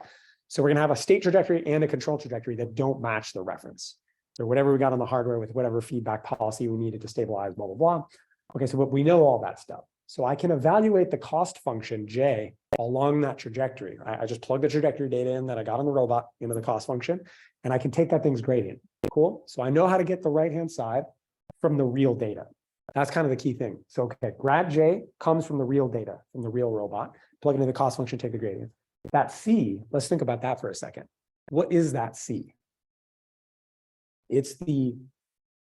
So we're going to have a state trajectory and a control trajectory that don't match the reference. So whatever we got on the hardware with whatever feedback policy we needed to stabilize, blah, blah, blah. Okay, so we know all that stuff. So I can evaluate the cost function J along that trajectory, right? I just plug the trajectory data in that I got on the robot into the cost function, and I can take that thing's gradient. Cool. So I know how to get the right-hand side from the real data. That's kind of the key thing. So, okay, grad J comes from the real data, from the real robot. Plug into the cost function, take the gradient. That C, let's think about that for a second. What is that C? It's the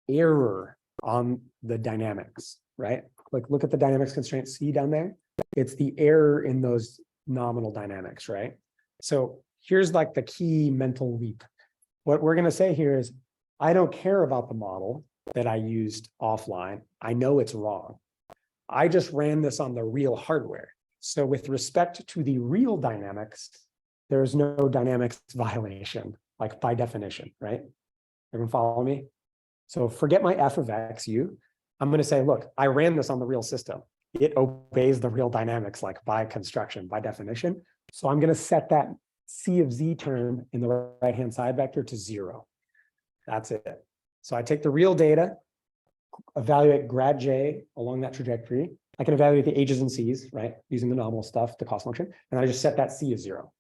error on the dynamics, right? Like look at the dynamics constraint C down there. It's the error in those nominal dynamics, right? So here's like the key mental leap. What we're going to say here is, I don't care about the model. that I used offline. I know it's wrong. I just ran this on the real hardware. So with respect to the real dynamics, there's no dynamics violation, like by definition, right? Everyone follow me? So forget my f of x, u. I'm going to say, look, I ran this on the real system. It obeys the real dynamics, like by construction, by definition. So I'm going to set that c of z term in the right-hand side vector to 0. That's it. So I take the real data, evaluate grad j along that trajectory. I can evaluate the h's and c's, right, using the nominal stuff, the cost function, and I just set that c as 0.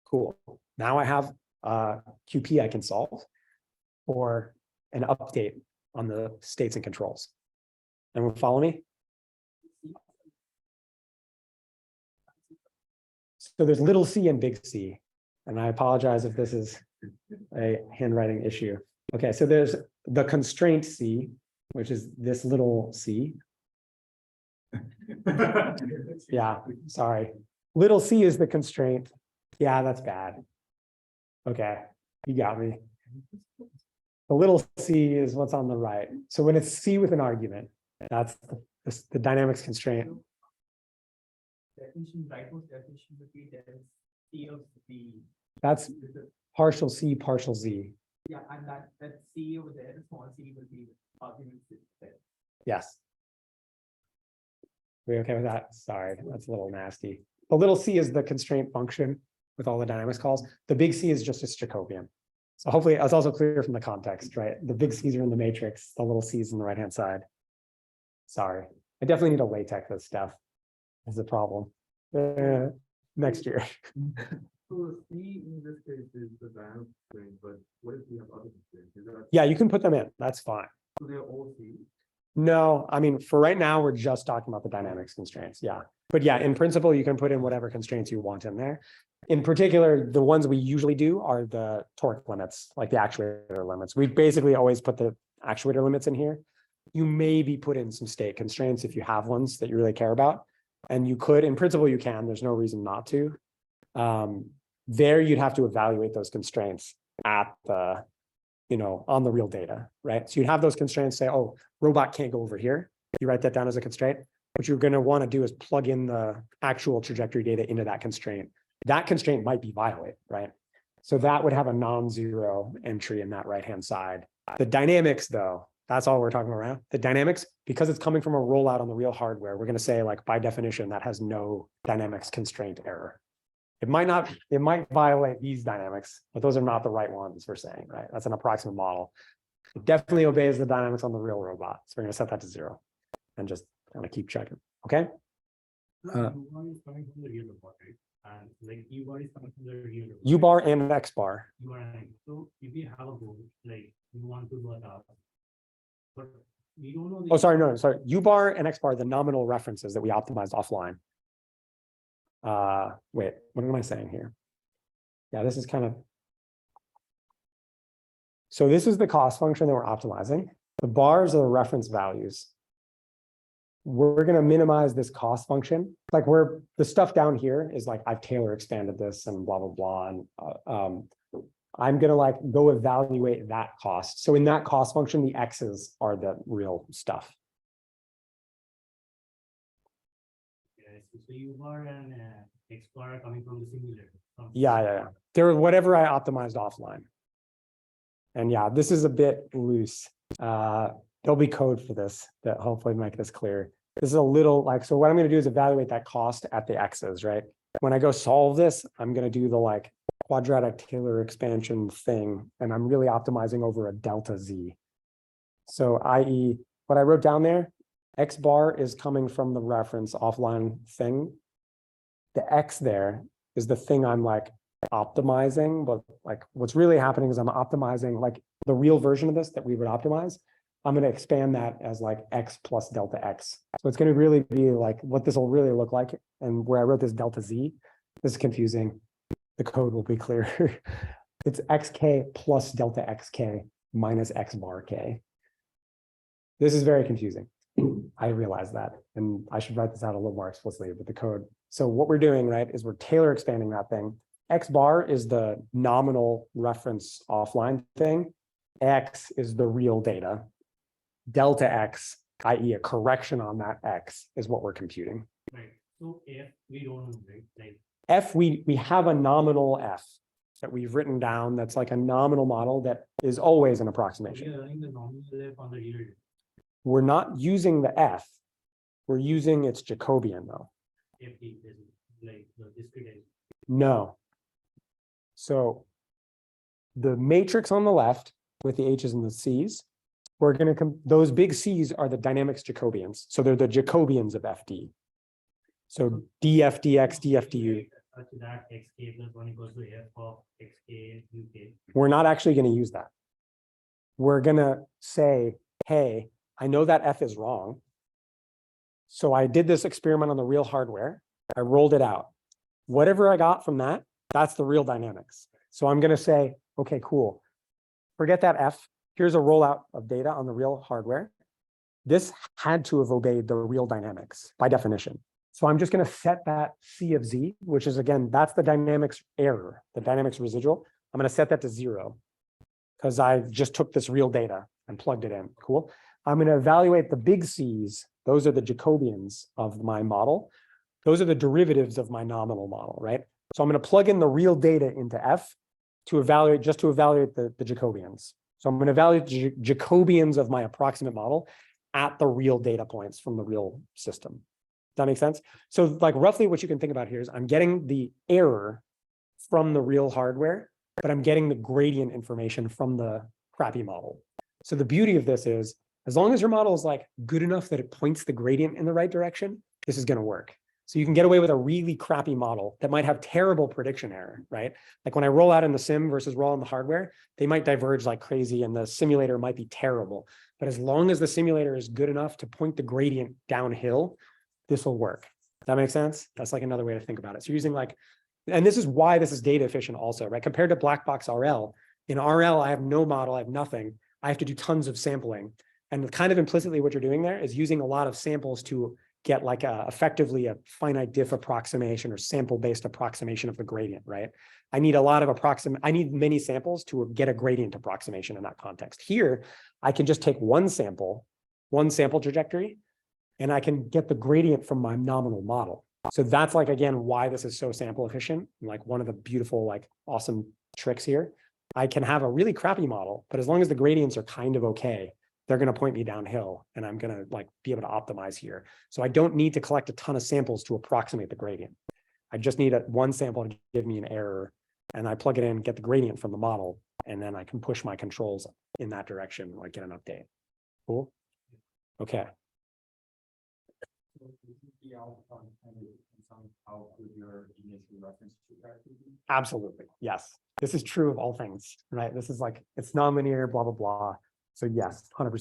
Cool. Now I have QP I can solve for an update on the states and controls. Everyone follow me? So there's little c and big C, and I apologize if this is a handwriting issue. Okay, so there's the constraint C, which is this little c. Yeah, sorry. Little c is the constraint. Yeah, that's bad. Okay, you got me. The little c is what's on the right. So when it's c with an argument, that's the dynamics constraint. Definition, rightmost definition would be that C of the. That's partial c, partial z. Yeah, and that C over there, the small c will be argument there. Yes. We okay with that? Sorry, that's a little nasty. The little c is the constraint function with all the dynamics calls. The big C is just a Jacobian. So hopefully it's also clear from the context, right? The big C's are in the matrix, the little C's in the right-hand side. Sorry, I definitely need to LaTeX this stuff. That's a problem. Next year. So C in this case is the dynamic constraint, but what if we have other constraints? Yeah, you can put them in. That's fine. So they're all C. No, I mean, for right now, we're just talking about the dynamics constraints. Yeah. But yeah, in principle, you can put in whatever constraints you want in there. In particular, the ones we usually do are the torque limits, like the actuator limits. We basically always put the actuator limits in here. You maybe put in some state constraints if you have ones that you really care about. And you could, in principle, you can. There's no reason not to. There, you'd have to evaluate those constraints at the, on the real data, right? So you'd have those constraints say, oh, robot can't go over here. You write that down as a constraint. What you're going to want to do is plug in the actual trajectory data into that constraint. That constraint might be violate, right? So that would have a non-zero entry in that right-hand side. The dynamics, though, that's all we're talking about. The dynamics, because it's coming from a rollout on the real hardware, we're going to say, like, by definition, that has no dynamics constraint error. It might violate these dynamics, but those are not the right ones we're saying, right? That's an approximate model. It definitely obeys the dynamics on the real robot. So we're going to set that to 0 and just kind of keep checking. Okay. U-bar is coming from the real robot, right? And like U-bar is coming from the real robot. U-bar and X-bar. U-bar and so if we have a goal, like you want to do a task, but we don't know. Oh, sorry, no, sorry. U-bar and X-bar, the nominal references that we optimized offline. Wait, what am I saying here? Yeah, this is kind of. So this is the cost function that we're optimizing. The bars are the reference values. We're going to minimize this cost function. Like the stuff down here is like, I've Taylor expanded this and blah, blah, blah. And I'm going to like go evaluate that cost. So in that cost function, the X's are the real stuff. So U-bar and X-bar are coming from the simulator. Yeah. They're whatever I optimized offline. And yeah, this is a bit loose. There'll be code for this that hopefully make this clear. This is a little like, so what I'm going to do is evaluate that cost at the X's, right? When I go solve this, I'm going to do the like quadratic Taylor expansion thing, and I'm really optimizing over a delta Z. So i.e. what I wrote down there, X bar is coming from the reference offline thing. The X there is the thing I'm like optimizing, but like what's really happening is I'm optimizing like the real version of this that we would optimize. I'm going to expand that as like X plus delta X. So it's going to really be like what this will really look like. And where I wrote this delta Z, this is confusing. The code will be clear. It's XK plus delta XK minus X bar K. This is very confusing. I realize that, and I should write this out a little more explicitly with the code. So what we're doing, right, is we're Taylor expanding that thing. X bar is the nominal reference offline thing. X is the real data. delta x, i.e. a correction on that x, is what we're computing. Right, so if we don't know, right, like, F, we have a nominal f that we've written down that's like a nominal model that is always an we approximation. are running the nominal F on the real data. We're not using the f, we're using its Jacobian though. If the is like the discrete. No. So the matrix on the left with the H's and the C's, we're going to those big C's are the dynamics Jacobians. So they're the Jacobians of FD. So df, dx, df, du. Such that xk plus 1 equals to f of xk uk. We're not actually going to use that. We're going to say, hey, I know that f is wrong. So I did this experiment on the real hardware. I rolled it out. Whatever I got from that, that's the real dynamics. So I'm going to say, okay, cool. Forget that f. Here's a rollout of data on the real hardware. This had to have obeyed the real dynamics by definition. So I'm just going to set that C of Z, which is, again, that's the dynamics error, the dynamics residual. I'm going to set that to 0 because I just took this real data and plugged it in. Cool. I'm going to evaluate the big C's. Those are the Jacobians of my model. Those are the derivatives of my nominal model, right? So I'm going to plug in the real data into F to evaluate, just to evaluate the Jacobians. So I'm going to evaluate Jacobians of my approximate model at the real data points from the real system. Does that make sense? So like roughly what you can think about here is I'm getting the error from the real hardware, but I'm getting the gradient information from the crappy model. So the beauty of this is, as long as your model is like good enough that it points the gradient in the right direction, this is going to work. So you can get away with a really crappy model that might have terrible prediction error, right? Like when I roll out in the sim versus roll in the hardware, they might diverge like crazy and the simulator might be terrible. But as long as the simulator is good enough to point the gradient downhill, this will work. Does that make sense? That's like another way to think about it. So you're using like, and this is why this is data efficient also, right? Compared to black box RL, in RL, I have no model, I have nothing. I have to do tons of sampling. And kind of implicitly what you're doing there is using a lot of samples to get like effectively a finite diff approximation or sample-based approximation of the gradient, right? I need a lot of I need many samples to get a gradient approximation in that context. Here, I can just take one sample trajectory, and I can get the gradient from my nominal model. So that's like, again, why this is so sample efficient. Like one of the beautiful, like awesome tricks here. I can have a really crappy model, but as long as the gradients are kind of okay, they're going to point me downhill and I'm going to like be able to optimize here. So I don't need to collect a ton of samples to approximate the gradient. I just need one sample to give me an error and I plug it in, get the gradient from the model, and then I can push my controls in that direction, like get an update. Cool. Okay. So would you be out on kind of how good your initial reference to that would be? Absolutely. Yes. This is true of all things, right? This is like, it's nonlinear, blah, blah, blah. So yes, 100%.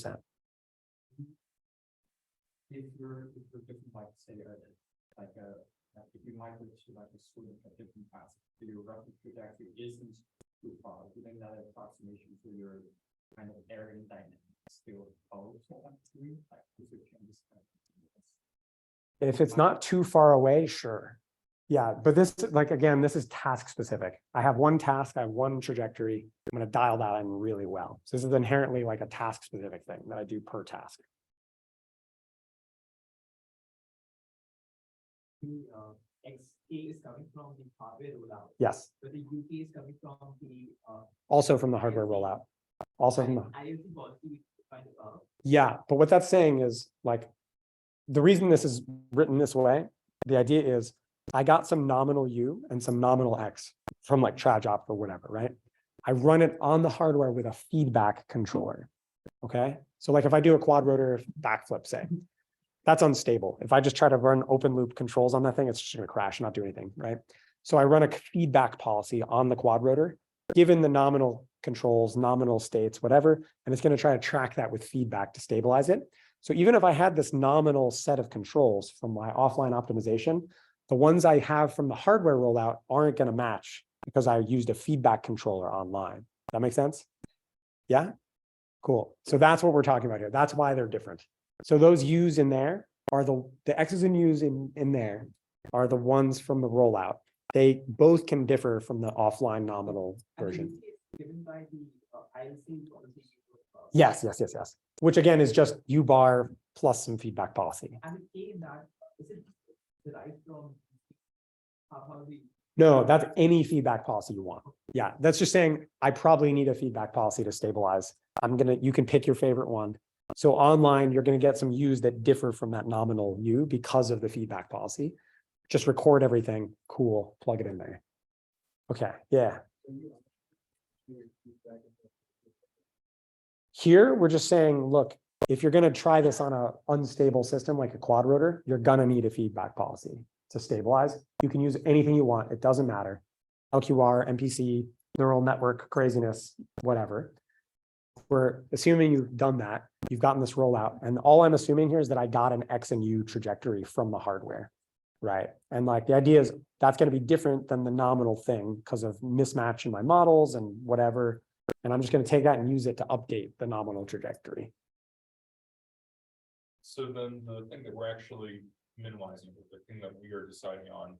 If you're different, like say, if you migrate to like a student at different paths, so your reference trajectory isn't too far, doing that approximation to your kind of area dynamics still follows what I'm doing, like this would change. If it's not too far away, sure. Yeah, but this, like, again, this is task specific. I have one task, I have one trajectory. I'm going to dial that in really well. So this is inherently like a task specific thing that I do per task. The XK is coming from the hardware rollout, Yes, but the UK is coming from the also from the hardware rollout. Also from the, IoT policy kind of yeah, but what that's saying is like, the reason this is written this way, the idea is I got some nominal U and some nominal X from like TradOp or whatever, right? I run it on the hardware with a feedback controller, okay? So like if I do a quad rotor backflip, say, that's unstable. If I just try to run open loop controls on that thing, it's just gonna crash and not do anything, right? So I run a feedback policy on the quad rotor, given the nominal controls, nominal states, whatever, and it's gonna try to track that with feedback to stabilize it. So even if I had this nominal set of controls from my offline optimization, the ones I have from the hardware rollout aren't going to match because I used a feedback controller online. That make sense? Yeah? Cool. So that's what we're talking about here. That's why they're different. So those U's in there are the X's and U's in there are the ones from the rollout. They both can differ from the offline nominal version. given by the ILC policy. Yes. which again is just U bar plus some feedback policy. And the K in that, is it derived from how the No, that's any feedback policy you want. Yeah, that's just saying, I probably need a feedback policy to stabilize. You can pick your favorite one. So online, you're gonna get some U's that differ from that nominal U because of the feedback policy. Just record everything, cool, plug it in there. Okay, yeah. Here, we're just saying, look, if you're gonna try this on an unstable system like a quad rotor, you're gonna need a feedback policy to stabilize. You can use anything you want, it doesn't matter. LQR, MPC, neural network, craziness, whatever. We're assuming you've done that, you've gotten this rollout, and all I'm assuming here is that I got an X and U trajectory from the hardware, right? And like the idea is that's going to be different than the nominal thing because of mismatch in my models and whatever. And I'm just going to take that and use it to update the nominal trajectory. So then the thing that we're actually minimizing, the thing that we are deciding on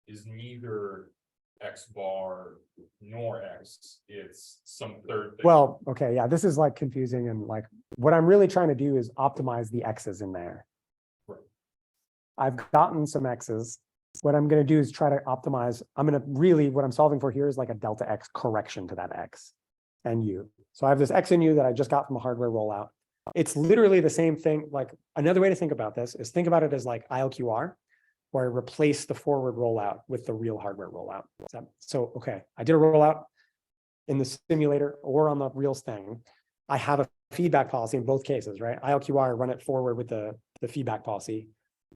is neither X bar nor X, it's some third thing. Well, okay, yeah, this is like confusing, and like what I'm really trying to do is optimize the X's in there. Right. I've gotten some X's. What I'm going to do is try to optimize. What I'm solving for here is like a delta X correction to that X and U. So I have this X and U that I just got from a hardware rollout. It's literally the same thing. Like another way to think about this is think about it as like ILQR, where I replace the forward rollout with the real hardware rollout. So, okay, I did a rollout in the simulator or on the real thing. I have a feedback policy in both cases, right? ILQR, run it forward with the feedback policy.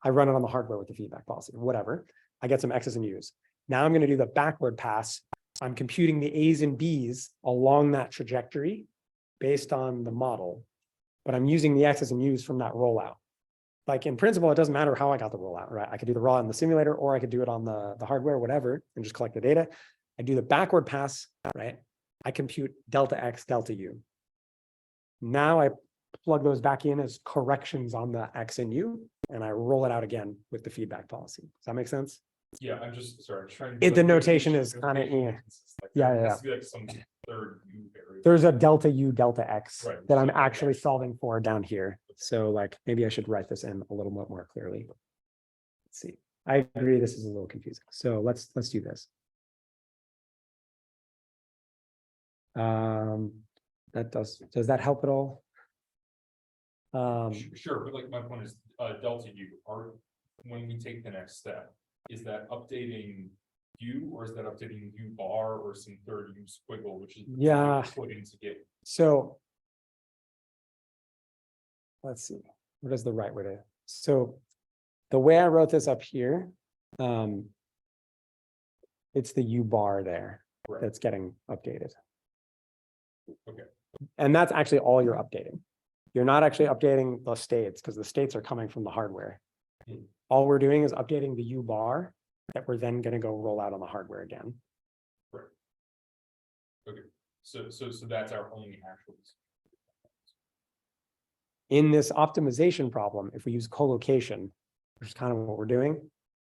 I run it on the hardware with the feedback policy, whatever. I get some X's and U's. Now I'm going to do the backward pass. I'm computing the A's and B's along that trajectory based on the model, but I'm using the X's and U's from that rollout. Like in principle, it doesn't matter how I got the rollout, right? I could do the rollout in the simulator, or I could do it on the hardware, whatever, and just collect the data. I do the backward pass, right? I compute delta X, delta U. Now I plug those back in as corrections on the X and U, and I roll it out again with the feedback policy. Does that make sense? Yeah, I'm just sorry, trying to. The notation is kind of, yeah. Yeah, It has to be like some third U variable. There's a delta U, delta X Right. that I'm actually solving for down here. So like, maybe I should write this in a little bit more clearly. Let's see. I agree, this is a little confusing. So let's do this. Does that help at all? Sure, but like my point is, delta U, when we take the next step, is that updating U, or is that updating U bar or some third U squiggle, which is Yeah. putting to get. So let's see, what is the right way to, so the way I wrote this up here, it's the U bar there Right. that's getting updated. Okay. And that's actually all you're updating. You're not actually updating the states because the states are coming from the hardware. Hmm. All we're doing is updating the U bar that we're then going to go roll out on the hardware again. Right. Okay, so that's our only actual. In this optimization problem, if we use collocation, which is kind of what we're doing,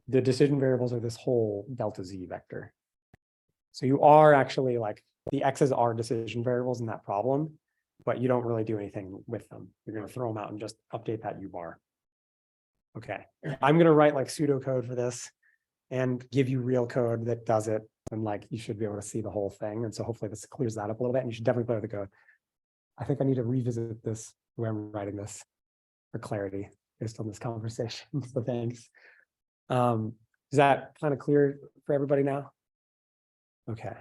the decision variables are this whole delta Z vector. So you are actually like, the X's are decision variables in that problem, but you don't really do anything with them. You're going to throw them out and just update that U bar. Okay, I'm going to write like pseudocode for this and give you real code that does it. And like, you should be able to see the whole thing. And so hopefully this clears that up a little bit, and you should definitely play with the code. I think I need to revisit this where I'm writing this for clarity based on this conversation. So thanks. Is that kind of clear for everybody now? Okay.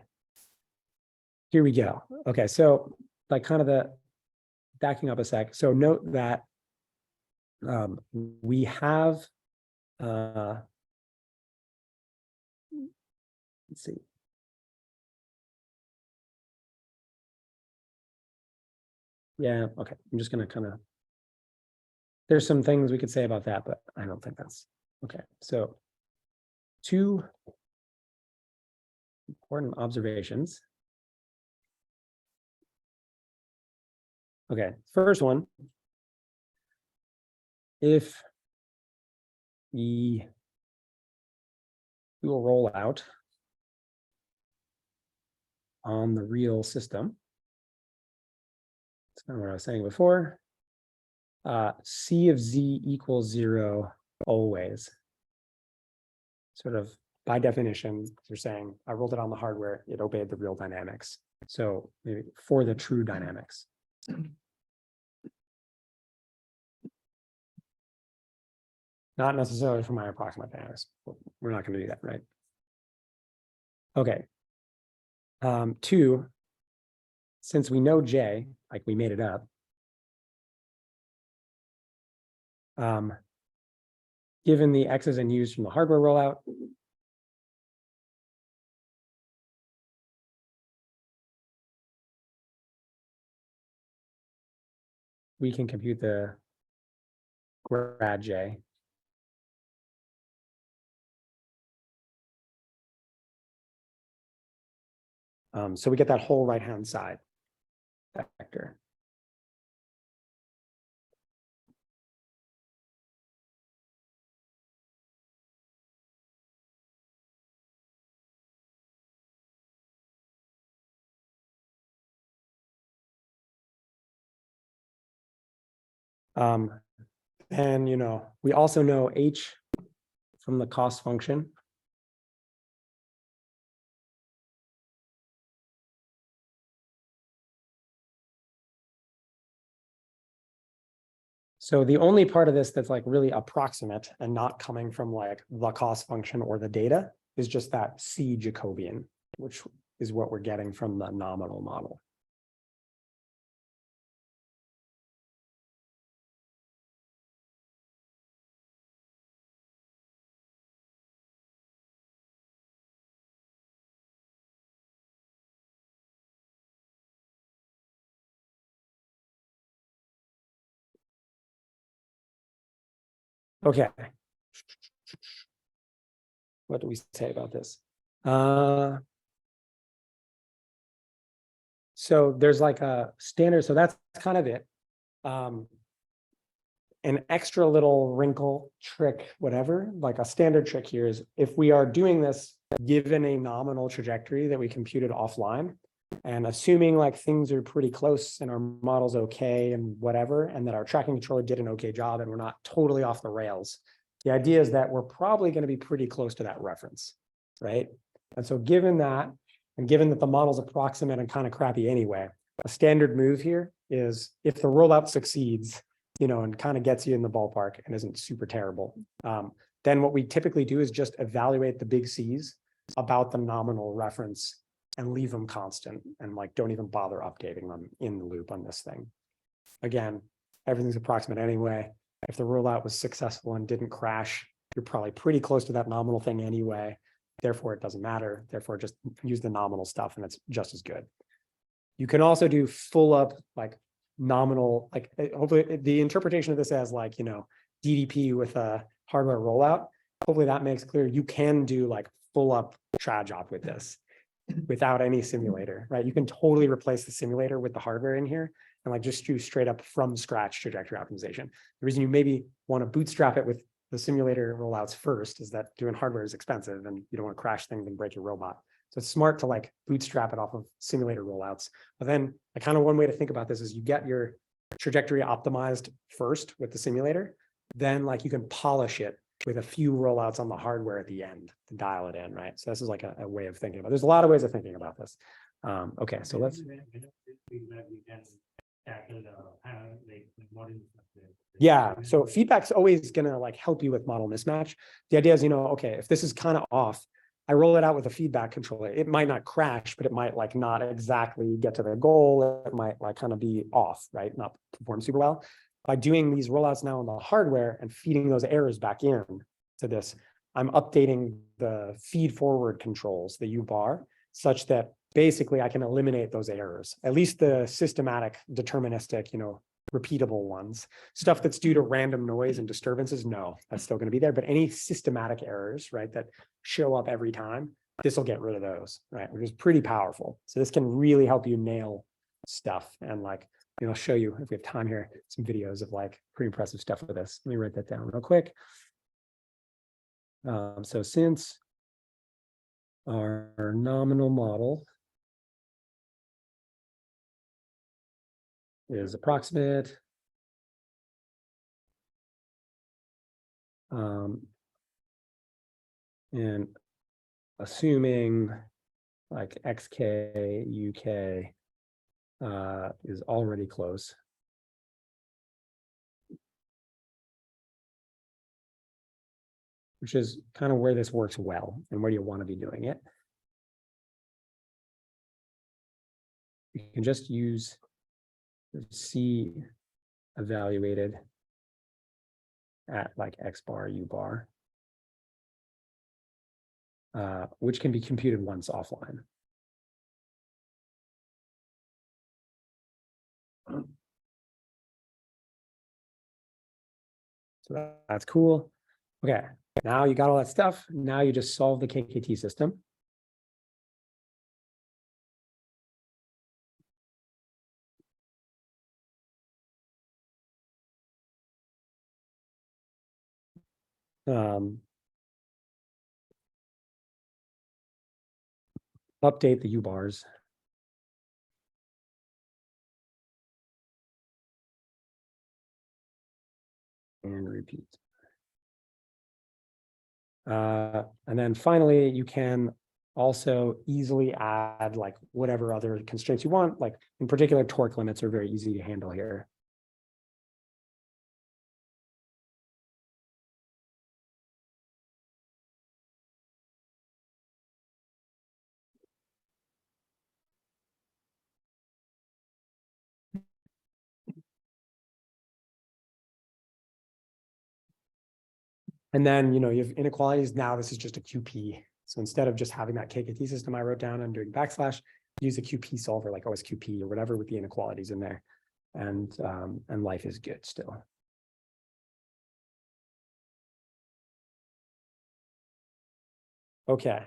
Here we go. Okay, so like kind of the backing up a sec. So note that we have let's see. Yeah, okay. I'm just gonna kind of, there's some things we could say about that, but I don't think that's okay. So two important observations. Okay, first one, if we do a rollout on the real system, that's kind of what I was saying before. C of Z equals 0 always. Sort of by definition, you're saying I rolled it on the hardware, it obeyed the real dynamics. So maybe for the true dynamics. Not necessarily for my approximate dynamics. We're not going to do that, right? Okay. 2, since we know J, like we made it up, given the X's and U's from the hardware rollout, we can compute the grad J. So we get that whole right-hand side vector. And we also know H from the cost function. So the only part of this that's like really approximate and not coming from like the cost function or the data is just that C Jacobian, which is what we're getting from the nominal model. Okay. What do we say about this? So there's like a standard, so that's kind of it. An extra little wrinkle, trick, whatever, like a standard trick here is if we are doing this given a nominal trajectory that we computed offline, and assuming like things are pretty close and our model's okay and whatever, and that our tracking controller did an okay job and we're not totally off the rails, the idea is that we're probably going to be pretty close to that reference, right? And so given that, and given that the model's approximate and kind of crappy anyway, a standard move here is if the rollout succeeds, and kind of gets you in the ballpark and isn't super terrible, then what we typically do is just evaluate the big C's about the nominal reference and leave them constant and like don't even bother updating them in the loop on this thing. Again, everything's approximate anyway. If the rollout was successful and didn't crash, you're probably pretty close to that nominal thing anyway. Therefore, it doesn't matter. Therefore, just use the nominal stuff and it's just as good. You can also do full up like nominal, like hopefully the interpretation of this as like, DDP with a hardware rollout. Hopefully that makes clear you can do like full up traj op with this without any simulator, right? You can totally replace the simulator with the hardware in here and like just do straight up from scratch trajectory optimization. The reason you maybe want to bootstrap it with the simulator rollouts first is that doing hardware is expensive and you don't want to crash things and break your robot. So it's smart to like bootstrap it off of simulator rollouts. But then kind of one way to think about this is you get your trajectory optimized first with the simulator, then like you can polish it with a few rollouts on the hardware at the end to dial it in, right? So this is like a way of thinking about it. There's a lot of ways of thinking about this. Okay, so let's. Yeah, so feedback's always gonna like help you with model mismatch. The idea is, okay, if this is kind of off, I roll it out with a feedback controller. It might not crash, but it might like not exactly get to the goal. It might like kind of be off, right? Not perform super well. By doing these rollouts now on the hardware and feeding those errors back in to this, I'm updating the feed forward controls, the U bar, such that basically I can eliminate those errors, at least the systematic, deterministic, repeatable ones. Stuff that's due to random noise and disturbances, no, that's still going to be there. But any systematic errors, right, that show up every time, this will get rid of those, right, which is pretty powerful. So this can really help you nail stuff. And like, I'll show you if we have time here, some videos of like pretty impressive stuff with this. Let me write that down real quick. So since our nominal model is approximate, And assuming like xk, uk is already close. Which is kind of where this works well and where you want to be doing it. You can just use the C evaluated at like X bar, U bar, which can be computed once offline. So that's cool. Okay, now you got all that stuff. Now you just solve the KKT system. Update the U bars. And repeat. And then finally, you can also easily add like whatever other constraints you want. Like in particular, torque limits are very easy to handle here. And then, you have inequalities. Now this is just a QP. So instead of just having that KKT system I wrote down and doing backslash, use a QP solver like OSQP or whatever with the inequalities in there. And life is good still. Okay.